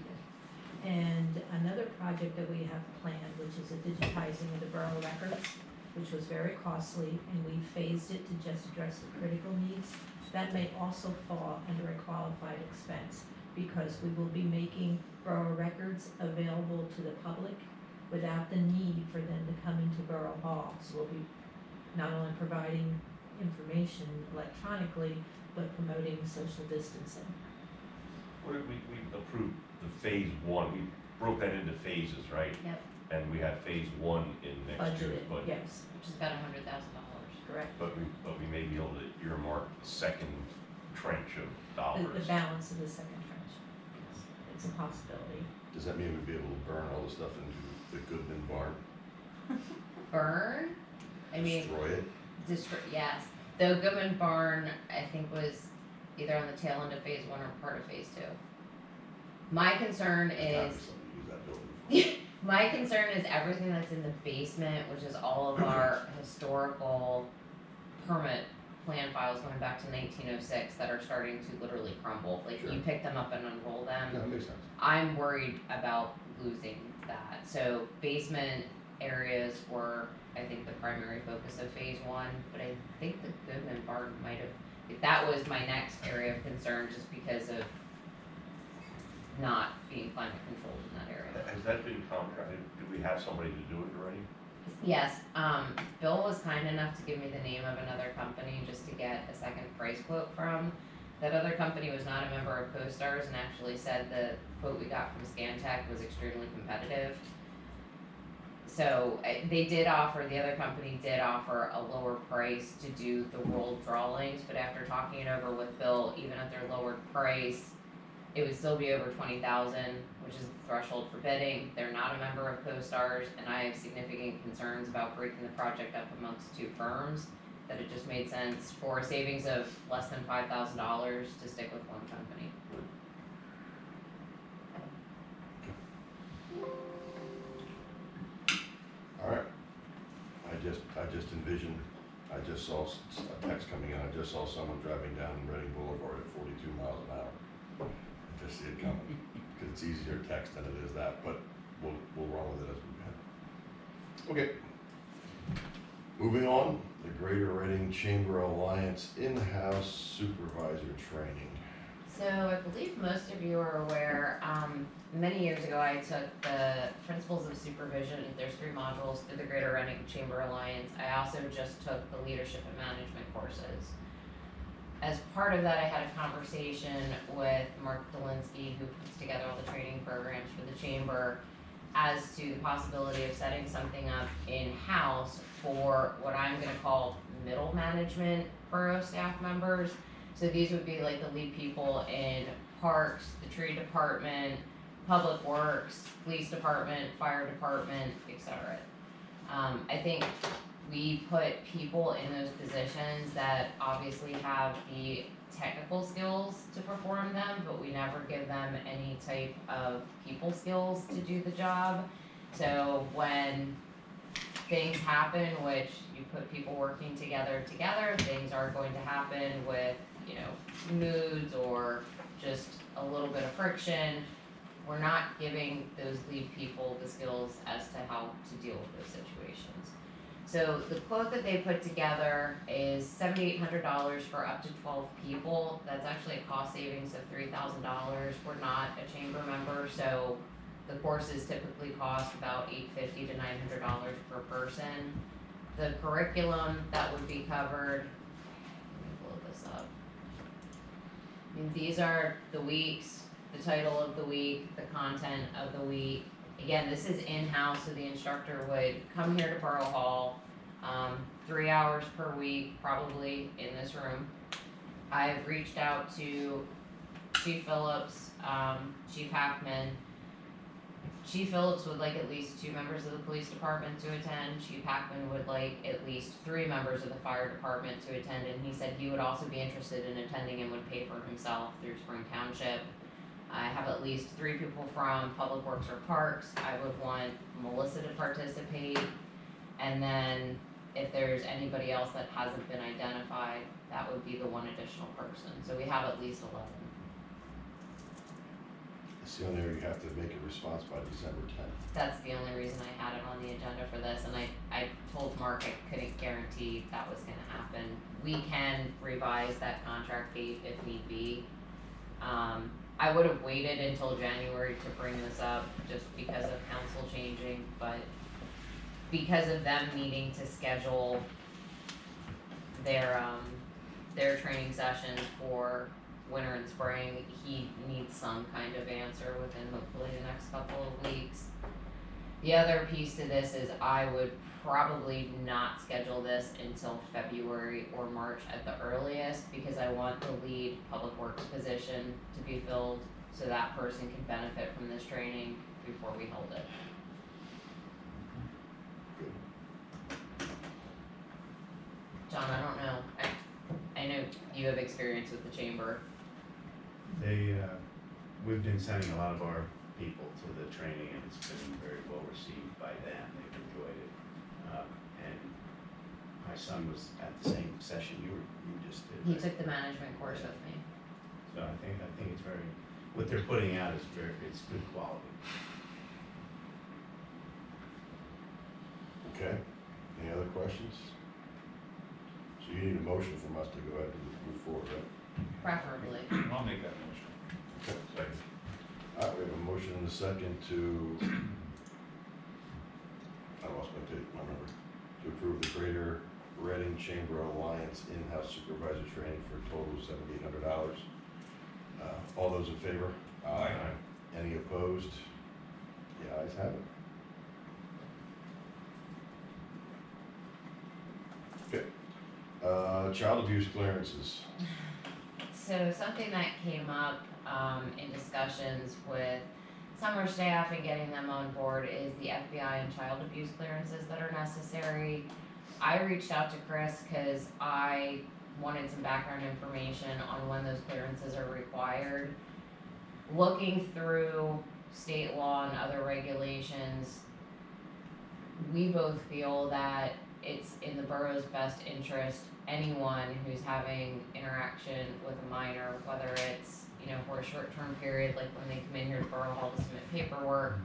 And another project that we have planned, which is a digitizing of the borough records, which was very costly, and we phased it to just address the critical needs. That may also fall under a qualified expense, because we will be making borough records available to the public without the need for them to come into Borough Hall. So we'll be not only providing information electronically, but promoting social distancing. What did we approved the phase one, we broke that into phases, right? Yep. And we have phase one in next year's Budgeted, budget. yes, Which is about $100,000. correct. But we may be able to earmark the second trench of The dollars. balance of the second tranche. Yes, it's a possibility. Does that mean we'd be able to burn all the stuff into the Goodman barn? Burn? I mean, Destroy it? yes. The Goodman Barn, I think, was either on the tail end of phase one or part of phase two. My concern Time is, for somebody to use that building for. my concern is everything that's in the basement, which is all of our historical permit plan files going back to 1906 that are starting to literally crumble. Like, Sure. you pick them up and unroll them. Yeah, that makes sense. I'm worried about losing that. So basement areas were, I think, the primary focus of phase one, but I think the Goodman Barn might have, that was my next area of concern, just because of not being climate controlled in that area. Has that been contracted? Do we have somebody to do it already? Yes, Bill was kind enough to give me the name of another company just to get a second price quote from. That other company was not a member of CoStars and actually said the quote we got from Scantech was extremely competitive. So they did offer, the other company did offer a lower price to do the rolled drawings, but after talking it over with Bill, even at their lowered price, it would still be over 20,000, which is the threshold for bidding. They're not a member of CoStars, and I have significant concerns about breaking the project up amongst two firms, that it just made sense for a savings of less than $5,000 to stick with one company. All right. I just envisioned, I just saw a text coming in, I just saw someone driving down Reading Boulevard at 42 miles an hour. I just see it coming, because it's easier to text than it is that, but we'll run with it as we can. Okay. Moving on, the Greater Reading Chamber Alliance in-house supervisor training. So I believe most of you are aware, many years ago I took the Principles of Supervision, there's 3 modules through the Greater Reading Chamber Alliance. I also just took the Leadership and Management courses. As part of that, I had a conversation with Mark Dolinsky, who puts together all the training programs for the chamber, as to the possibility of setting something up in-house for what I'm gonna call middle management borough staff members. So these would be like the lead people in parks, the tree department, public works, police department, fire department, etc. I think we put people in those positions that obviously have the technical skills to perform them, but we never give them any type of people skills to do the job. So when things happen, which you put people working together, things are going to happen with, moods or just a little bit of friction. We're not giving those lead people the skills as to how to deal with those situations. So the quote that they put together is $7,800 for up to 12 people. That's actually a cost savings of $3,000. We're not a chamber member, so The courses typically cost about $850 to $900 per person. The curriculum that would be covered, let me blow this up. I mean, these are the weeks, the title of the week, the content of the week. Again, this is in-house, so the instructor would come here to Borough Hall, 3 hours per week, probably in this room. I've reached out to Chief Phillips, Chief Hackman. Chief Phillips would like at least 2 members of the police department to attend. Chief Hackman would like at least 3 members of the fire department to attend, and he said he would also be interested in attending and would pay for himself through Spring Township. I have at least 3 people from Public Works or Parks. I would want Melissa to participate, and then if there's anybody else that hasn't been identified, that would be the 1 additional person. So we have at least 11. It's the only area you have to make a response by December 10th. That's the only reason I had it on the agenda for this, and I told Mark I couldn't guarantee that was gonna happen. We can revise that contract date if need be. I would have waited until January to bring this up, just because of council changing, but because of them needing to schedule their training session for winter and spring, he needs some kind of answer within hopefully the next couple of weeks. The other piece to this is I would probably not schedule this until February or March at the earliest, because I want the lead public works position to be filled so that person can benefit from this training before we hold it. John, I don't know, I know you have experience with the chamber. We've been sending a lot of our people to the training, and it's been very well received by them. They've enjoyed it. And my son was at the same session you just did. He right? took the management course with me. So I think it's very, what they're putting out is it's good quality. Okay, any other questions? So you need a motion from us to go ahead and move forward, right? Preferably. I'll make that motion. Okay. Second. All right, we have a motion and a second to, I lost my number, to approve the Greater Reading Chamber Alliance in-house supervisor training for a total of $7,800. All those in favor? Aye. Any opposed? The ayes have it. Okay. Child abuse clearances. So something that came up in discussions with summer staff and getting them on board is the FBI and child abuse clearances that are necessary. I reached out to Chris because I wanted some background information on when those clearances are required. Looking through state law and other regulations, we both feel that it's in the borough's best interest, anyone who's having interaction with a minor, whether it's, for a short-term period, like when they come in here to Borough Hall to submit paperwork,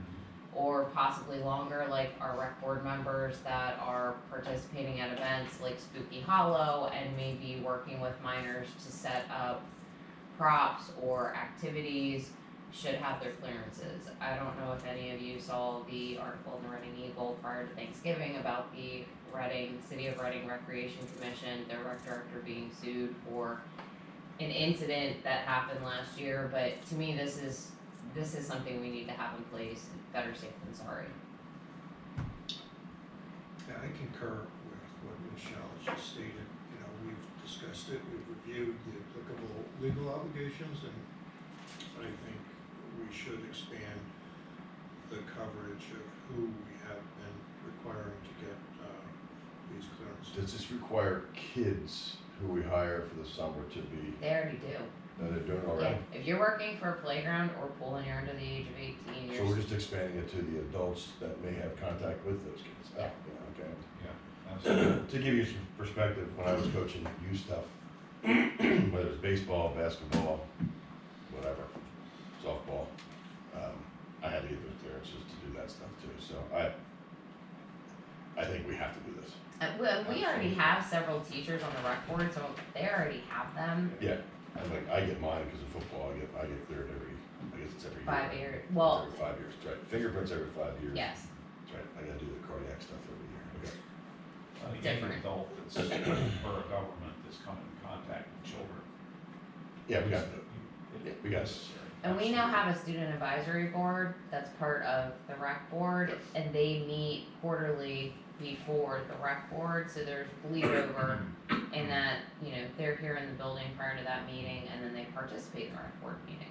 or possibly longer, like our rec board members that are participating at events like Spooky Hollow and maybe working with minors to set up props or activities, should have their clearances. I don't know if any of you saw the article in the Reading Eagle prior to Thanksgiving about the City of Reading Recreation Commission, their rec director being sued for an incident that happened last year, but to me, this is something we need to have in place, better safe than sorry. Yeah, I concur with what Michelle has just stated. We've discussed it, we've reviewed the applicable legal obligations, and I think we should expand the coverage of who we have been requiring to get these clearances. Does this require kids who we hire for the summer to be, They already do. that they're doing Yeah, already? if you're working for a playground or pool and you're under the age of 18, So we're just expanding it to the adults that may have contact with those kids? Yeah. Okay. Yeah, absolutely. To give you some perspective, when I was coaching youth stuff, whether it's baseball, basketball, whatever, softball, I had to get those clearances to do that stuff too. So I think we have to do this. We already have several teachers on the rec board, so they already have them. Yeah, I get mine because of football. I get cleared every I guess it's every year. 5 years, It's well, every 5 years, right, fingerprints every 5 years. yes, That's right, I gotta do the cardiac stuff every year, okay. Any Different. adult that's borough government that's come in contact with children. Yeah, we got, yeah, we got, Necessary. and we now have a student advisory board that's part of the rec board, and they meet quarterly before the rec board, so there's bleed over in that, you know, they're here in the building prior to that meeting, and then they participate in the rec board meeting.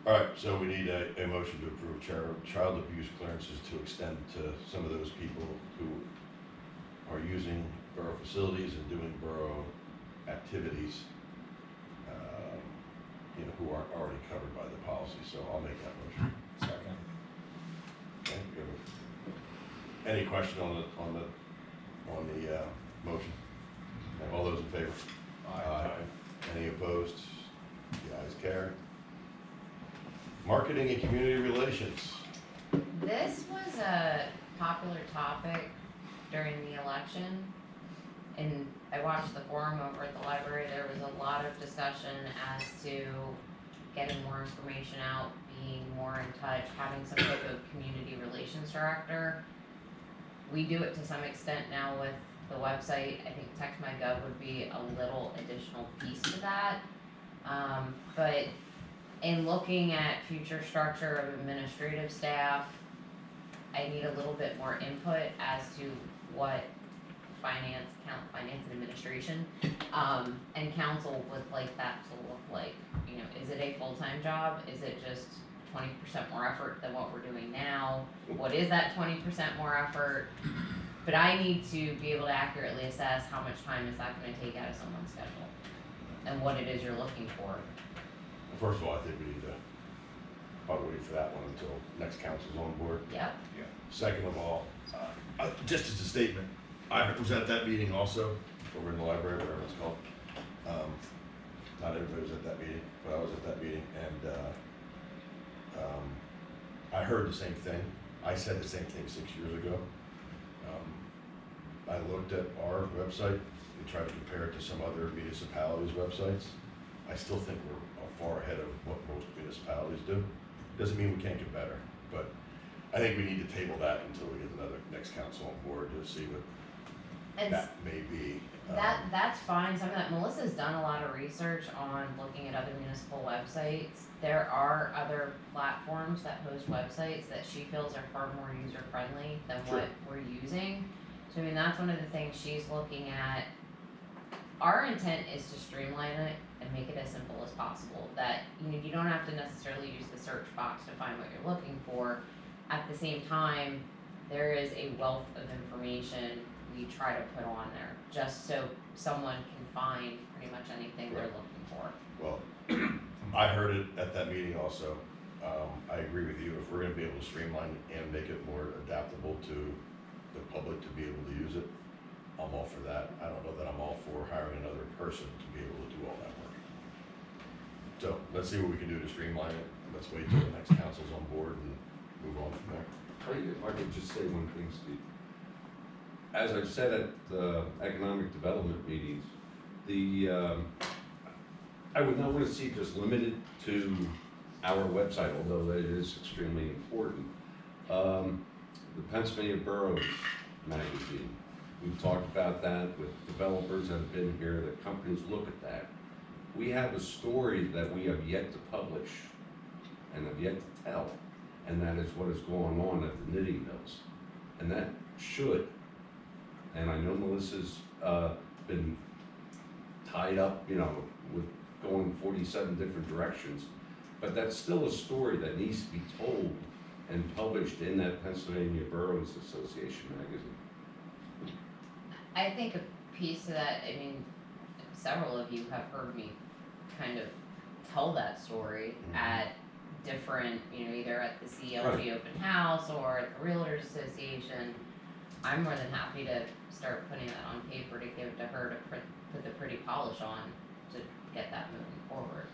all right, so we need a motion to approve child abuse clearances to extend to some of those people who are using borough facilities and doing borough activities, you know, who aren't already covered by the policy, so I'll make that motion. Second. Okay, we have any question on the motion? All those in favor? Aye. Any opposed? The ayes carry. Marketing and community relations. This was a popular topic during the election, and I watched the forum over at the library. There was a lot of discussion as to getting more information out, being more in touch, having some type of community relations director. We do it to some extent now with the website. I think TextMyGov would be a little additional piece to that. But in looking at future structure of administrative staff, I need a little bit more input as to what finance and administration, and council would like that to look like. You know, is it a full-time job? Is it just 20% more effort than what we're doing now? What is that 20% more effort? But I need to be able to accurately assess how much time is that gonna take out of someone's schedule, and what it is you're looking for. First of all, I think we need to probably wait for that one until next council's on board. Yep, Second of all, just as a statement, I was at that meeting also, over in the library, whatever it's called. Not everybody was at that meeting, but I was at that meeting, and I heard the same thing. I said the same thing 6 years ago. I looked at our website and tried to compare it to some other municipalities' websites. I still think we're far ahead of what most municipalities do. Doesn't mean we can't get better, but I think we need to table that until we get another next council on board to see what and that may be. that's fine, some of that, Melissa's done a lot of research on looking at other municipal websites. There are other platforms that host websites that she feels are far more user-friendly than Sure. what we're using. So I mean, that's one of the things she's looking at. Our intent is to streamline it and make it as simple as possible, that, you know, you don't have to necessarily use the search box to find what you're looking for. At the same time, there is a wealth of information we try to put on there, just so someone can find pretty much anything they're Right. looking for. Well, I heard it at that meeting also. I agree with you, if we're gonna be able to streamline and make it more adaptable to the public to be able to use it, I'm all for that. I don't know that I'm all for hiring another person to be able to do all that work. So, let's see what we can do to streamline it, let's wait till the next council's on board and move on from there. If I could just say one thing, Steve. As I've said at the economic development meetings, I would not want to see it just limited to our website, although that is extremely important. The Pennsylvania Boroughs magazine, we've talked about that with developers that have been here, that companies look at that. We have a story that we have yet to publish and have yet to tell, and that is what is going on at the knitting mills. And that should, and I know Melissa's been tied up, you know, with going 47 different directions, but that's still a story that needs to be told and published in that Pennsylvania Boroughs Association magazine. I think a piece of that, I mean, several of you have heard me kind of tell that story at different, you know, either at the CLG open house or at the Realtors Association. I'm more than happy to start putting that on paper to give to her to put the pretty polish on to get that moving forward.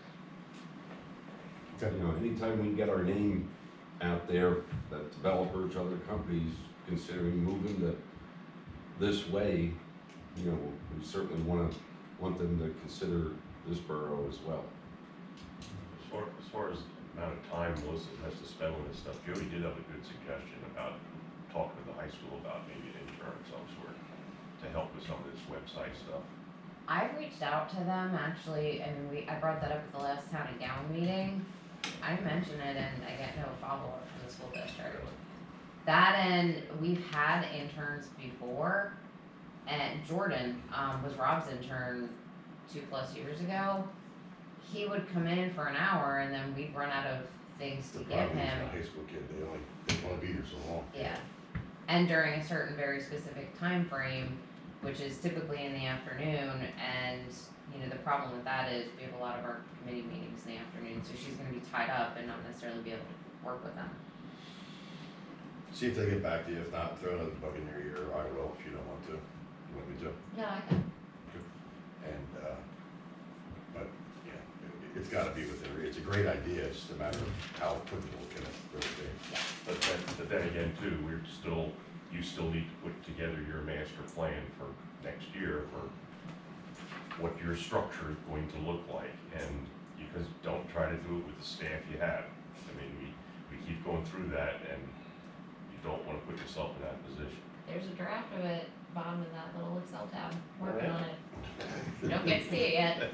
You know, anytime we can get our name out there, that developers, other companies considering moving this way, you know, we certainly want them to consider this borough as well. as far as the amount of time Melissa has to spend on this stuff, Jody did have a good suggestion about talking to the high school about maybe an intern of some sort to help with some of this website stuff. I've reached out to them actually, and I brought that up at the last town and gown meeting. I mentioned it and I get no follow-up from the school district. That and we've had interns before, and Jordan, was Rob's intern 2+ years ago. He would come in for an hour and then we'd run out of things to The give problem is him. a high school kid, they wanna be here so long. Yeah, and during a certain very specific time frame, which is typically in the afternoon, and, you know, the problem with that is we have a lot of our committee meetings in the afternoon, so she's gonna be tied up and not necessarily be able to work with them. See if they get back to you, if not, throw another bug in their ear, I will, if you don't want to. You want me to? Yeah, I can. And, but, yeah, it's gotta be within reach. It's a great idea, it's just a matter of how quickly can it really be. But then again too, you still need to put together your master plan for next year for what your structure is going to look like. And because don't try to do it with the staff you have. I mean, we keep going through that and you don't wanna put yourself in that position. There's a draft of it, bottom of that little Excel tab, working Alright. on it. You don't get to see it yet.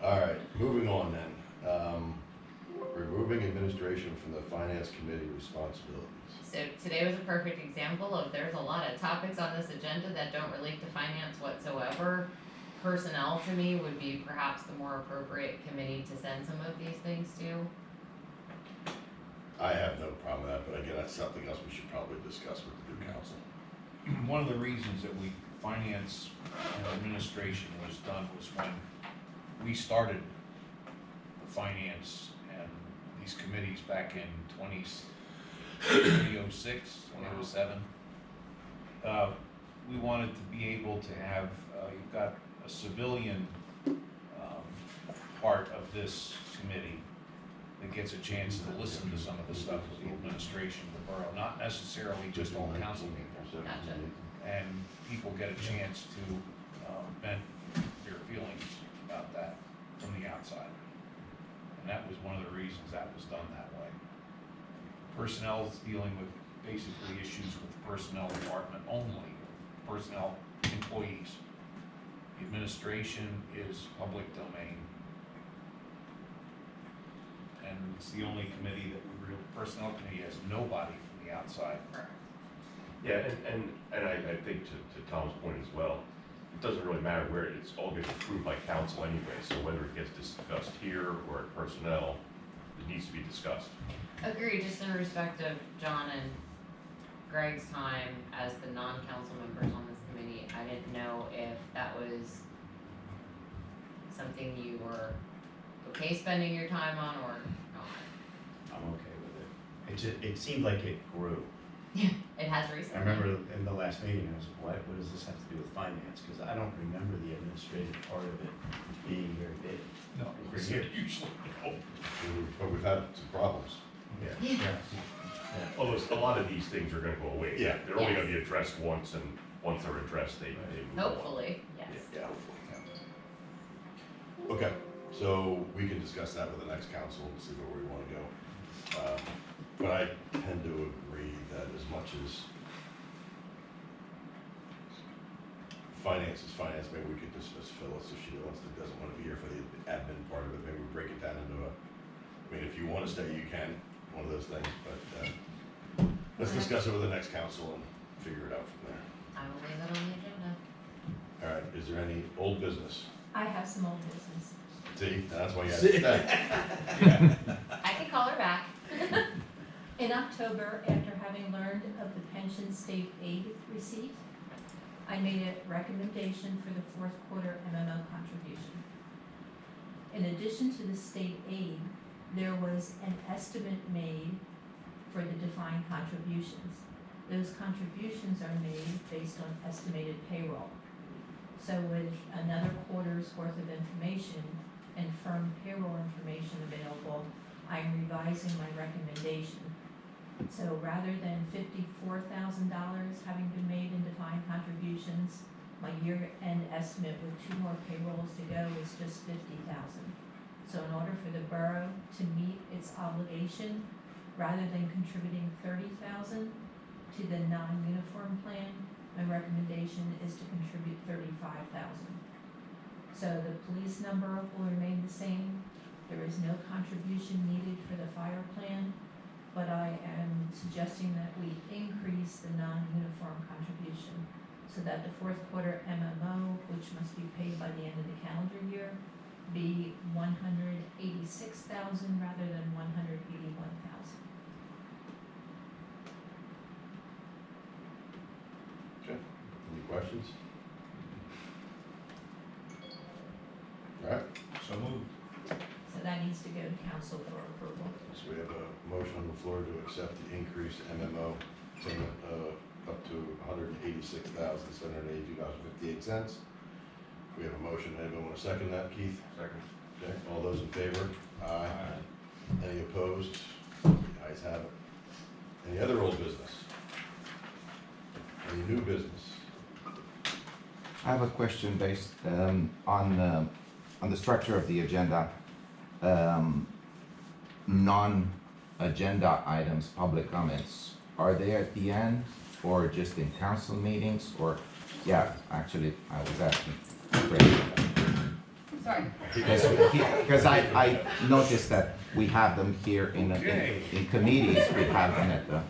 All right, moving on then. Removing administration from the finance committee responsibilities. So today was a perfect example of there's a lot of topics on this agenda that don't relate to finance whatsoever. Personnel to me would be perhaps the more appropriate committee to send some of these things to. I have no problem with that, but again, that's something else we should probably discuss with the new council. One of the reasons that finance and administration was done was when we started the finance and these committees back in 2006, 2007. We wanted to be able to have, you've got a civilian part of this committee that gets a chance to listen to some of the stuff of the administration of the borough, not necessarily just all council people. Gotcha. And people get a chance to vent their feelings about that from the outside. And that was one of the reasons that was done that way. Personnel is dealing with basically issues with the personnel department only, personnel employees. The administration is public domain. And it's the only committee that personnel committee has nobody from the outside. Yeah, and I think to Tom's point as well, it doesn't really matter where it's all gets approved by council anyway, so whether it gets discussed here or at personnel, it needs to be discussed. Agreed, just in respect of John and Greg's time as the non-council members on this committee, I didn't know if that was something you were okay spending your time on or not. I'm okay with it. It seemed like it grew. It has recently. I remember in the last meeting, I was like, what does this have to do with finance? Because I don't remember the administrative part of it being very big. No, For years. usually no. But we've had some problems. Yeah. Although a lot of these things are gonna go away. Yeah. They're only gonna be addressed once, and once they're addressed, they move on. Hopefully, yes. Yeah, hopefully. Okay, so we can discuss that with the next council and see where we wanna go. But I tend to agree that as much as finance is finance, maybe we could dismiss Phyllis if she doesn't wanna be here for the admin part of it, maybe we break it down into if you wanna stay, you can, one of those things, but, let's discuss it with the next council and figure it out from there. I will leave it on the agenda. All right, is there any old business? I have some old business. See, that's why you had to stay. I can call her back. In October, after having learned of the pension state aid receipt, I made a recommendation for the fourth quarter MMO contribution. In addition to the state aid, there was an estimate made for the defined contributions. Those contributions are made based on estimated payroll. So with another quarter's worth of information and firm payroll information available, I'm revising my recommendation. So rather than $54,000 having been made in defined contributions, my year-end estimate with 2 more payrolls to go is just $50,000. So in order for the borough to meet its obligation, rather than contributing $30,000 to the non-uniform plan, my recommendation is to contribute $35,000. So the police number will remain the same. There is no contribution needed for the fire plan, but I am suggesting that we increase the non-uniform contribution so that the fourth quarter MMO, which must be paid by the end of the calendar year, be $186,000 rather than $181,000. Any questions? All right, So moved. So that needs to go to council for approval. so we have a motion on the floor to accept the increased MMO payment up to $186,782.58. We have a motion. Anyone want to second that, Keith? Second. Okay, all those in favor? Aye. Any opposed? The ayes have it. Any other old business? Any new business? I have a question based on the structure of the agenda. Non-agenda items, public comments, are they at the end or just in council meetings? Or, yeah, actually, I was asking. Sorry. Because I noticed that we have them here in committees, we have them at the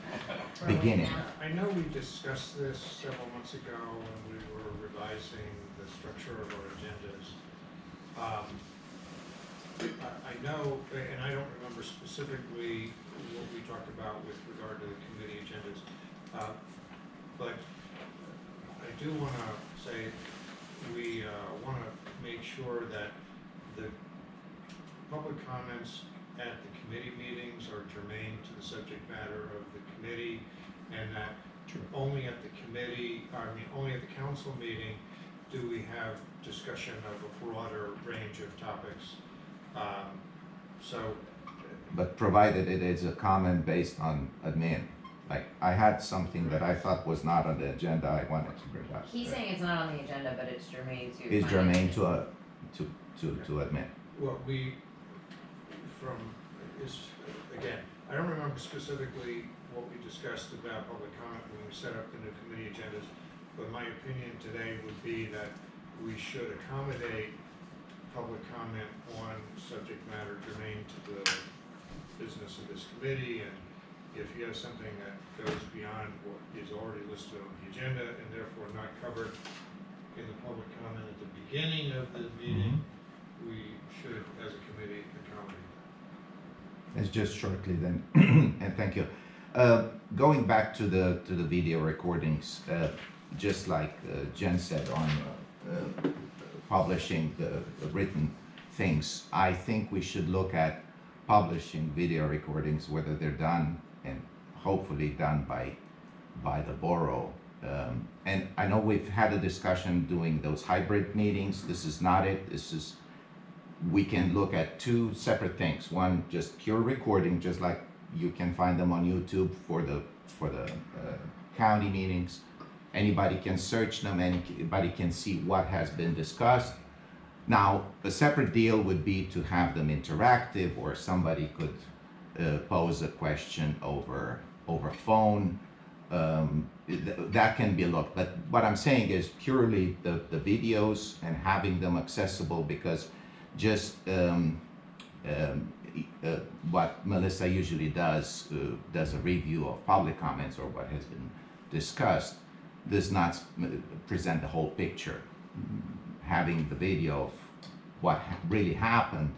beginning. I know we discussed this several months ago when we were revising the structure of our agendas. I know, and I don't remember specifically what we talked about with regard to the committee agendas, but I do want to say we want to make sure that the public comments at the committee meetings are germane to the subject matter of the committee, and that only at the only at the council meeting do we have discussion of a broader range of topics. But provided it is a comment based on admin. Like, I had something that I thought was not on the agenda, I wanted to bring up. He's saying it's not on the agenda, but it's germane to. Is germane to admin. What we, again, I don't remember specifically what we discussed about public comment when we set up the new committee agendas, but my opinion today would be that we should accommodate public comment on subject matter germane to the business of this committee, and if you have something that goes beyond what is already listed on the agenda and therefore not covered in the public comment at the beginning of the meeting, we should, as a committee, accommodate that. It's just shortly then, and thank you. Going back to the video recordings, just like Jen said on publishing the written things, I think we should look at publishing video recordings, whether they're done and hopefully done by the borough. And I know we've had a discussion doing those hybrid meetings. This is not it. We can look at two separate things. One, just pure recording, just like you can find them on YouTube for the county meetings. Anybody can search them, anybody can see what has been discussed. Now, a separate deal would be to have them interactive, or somebody could pose a question over phone. That can be looked. But what I'm saying is purely the videos and having them accessible, because just what Melissa usually does a review of public comments or what has been discussed, does not present the whole picture. Having the video of what really happened,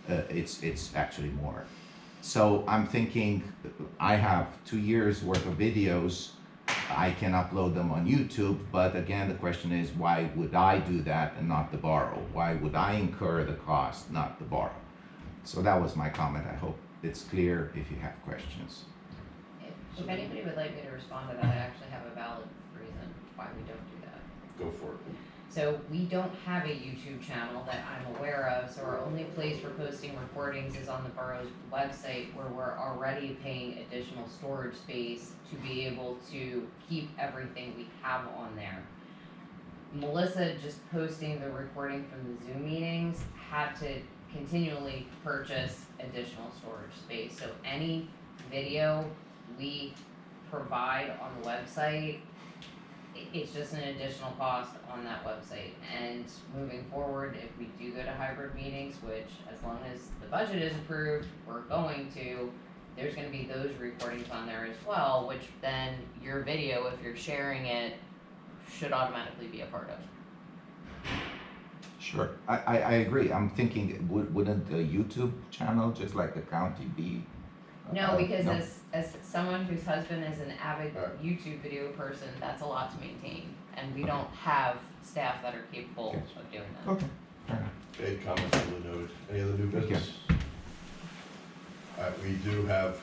it's actually more. So I'm thinking, I have 2 years worth of videos, I can upload them on YouTube, but again, the question is, why would I do that and not the borough? Why would I incur the cost, not the borough? So that was my comment. I hope it's clear. If you have questions. If anybody would like me to respond to that, I actually have a valid reason why we don't do that. Go for it. So we don't have a YouTube channel that I'm aware of, so our only place for posting recordings is on the borough's website, where we're already paying additional storage space to be able to keep everything we have on there. Melissa just posting the recording from the Zoom meetings had to continually purchase additional storage space. So any video we provide on the website, it's just an additional cost on that website. And moving forward, if we do go to hybrid meetings, which as long as the budget is approved, we're going to, there's gonna be those recordings on there as well, which then your video, if you're sharing it, should automatically be a part of. Sure, I agree. I'm thinking, wouldn't the YouTube channel, just like the county, be? No, because no? as someone whose husband is an avid Alright. YouTube video person, that's a lot to maintain. And we don't have staff that are capable Okay. of doing that. Okay, fair enough. Okay, comments duly noted. Any other new Thank you. business? We do have,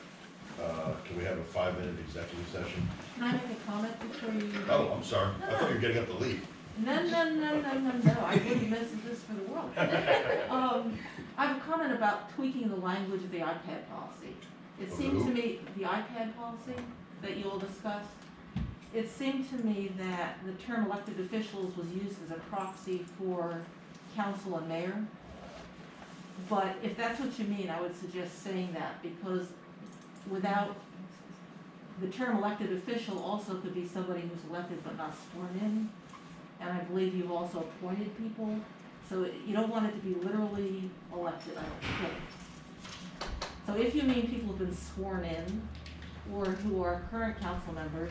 can we have a 5-minute executive session? Can I make a comment before you? Oh, I'm sorry. I thought you were getting up to leave. No, I wouldn't miss this for the world. I have a comment about tweaking the language of the iPad policy. It seemed to me, the iPad policy that you all discussed, it seemed to me that the term elected officials was used as a proxy for council and mayor. But if that's what you mean, I would suggest saying that, because without, the term elected official also could be somebody who's elected but not sworn in. And I believe you've also appointed people, so you don't want it to be literally elected, I don't think. So if you mean people who've been sworn in, or who are current council members,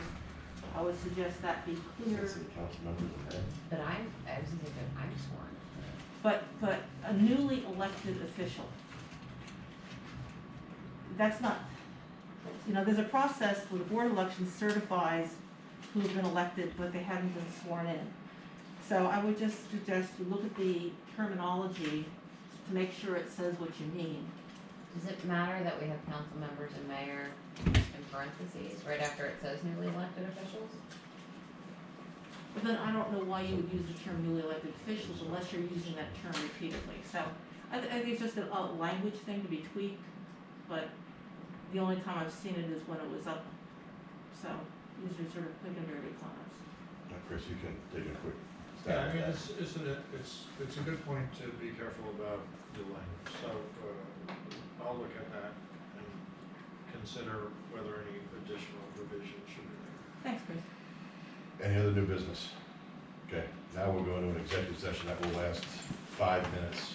I would suggest that be clear. City council members and mayor. But I was thinking that I'm sworn. But a newly elected official. That's not, there's a process where the board of elections certifies who have been elected, but they haven't been sworn in. So I would just suggest you look at the terminology to make sure it says what you mean. Does it matter that we have council members and mayor in parentheses, right after it says newly elected officials? But then I don't know why you would use the term newly elected officials unless you're using that term repeatedly. So I think it's just a language thing to be tweaked, but the only time I've seen it is when it was up. So these are sort of quick and dirty comments. Chris, you can take a quick Yeah, I stab mean, at that. it's a good point to be careful about the language, so, I'll look at that and consider whether any additional revisions should be made. Thanks, Chris. Any other new business? Okay, now we'll go into an executive session that will last 5 minutes.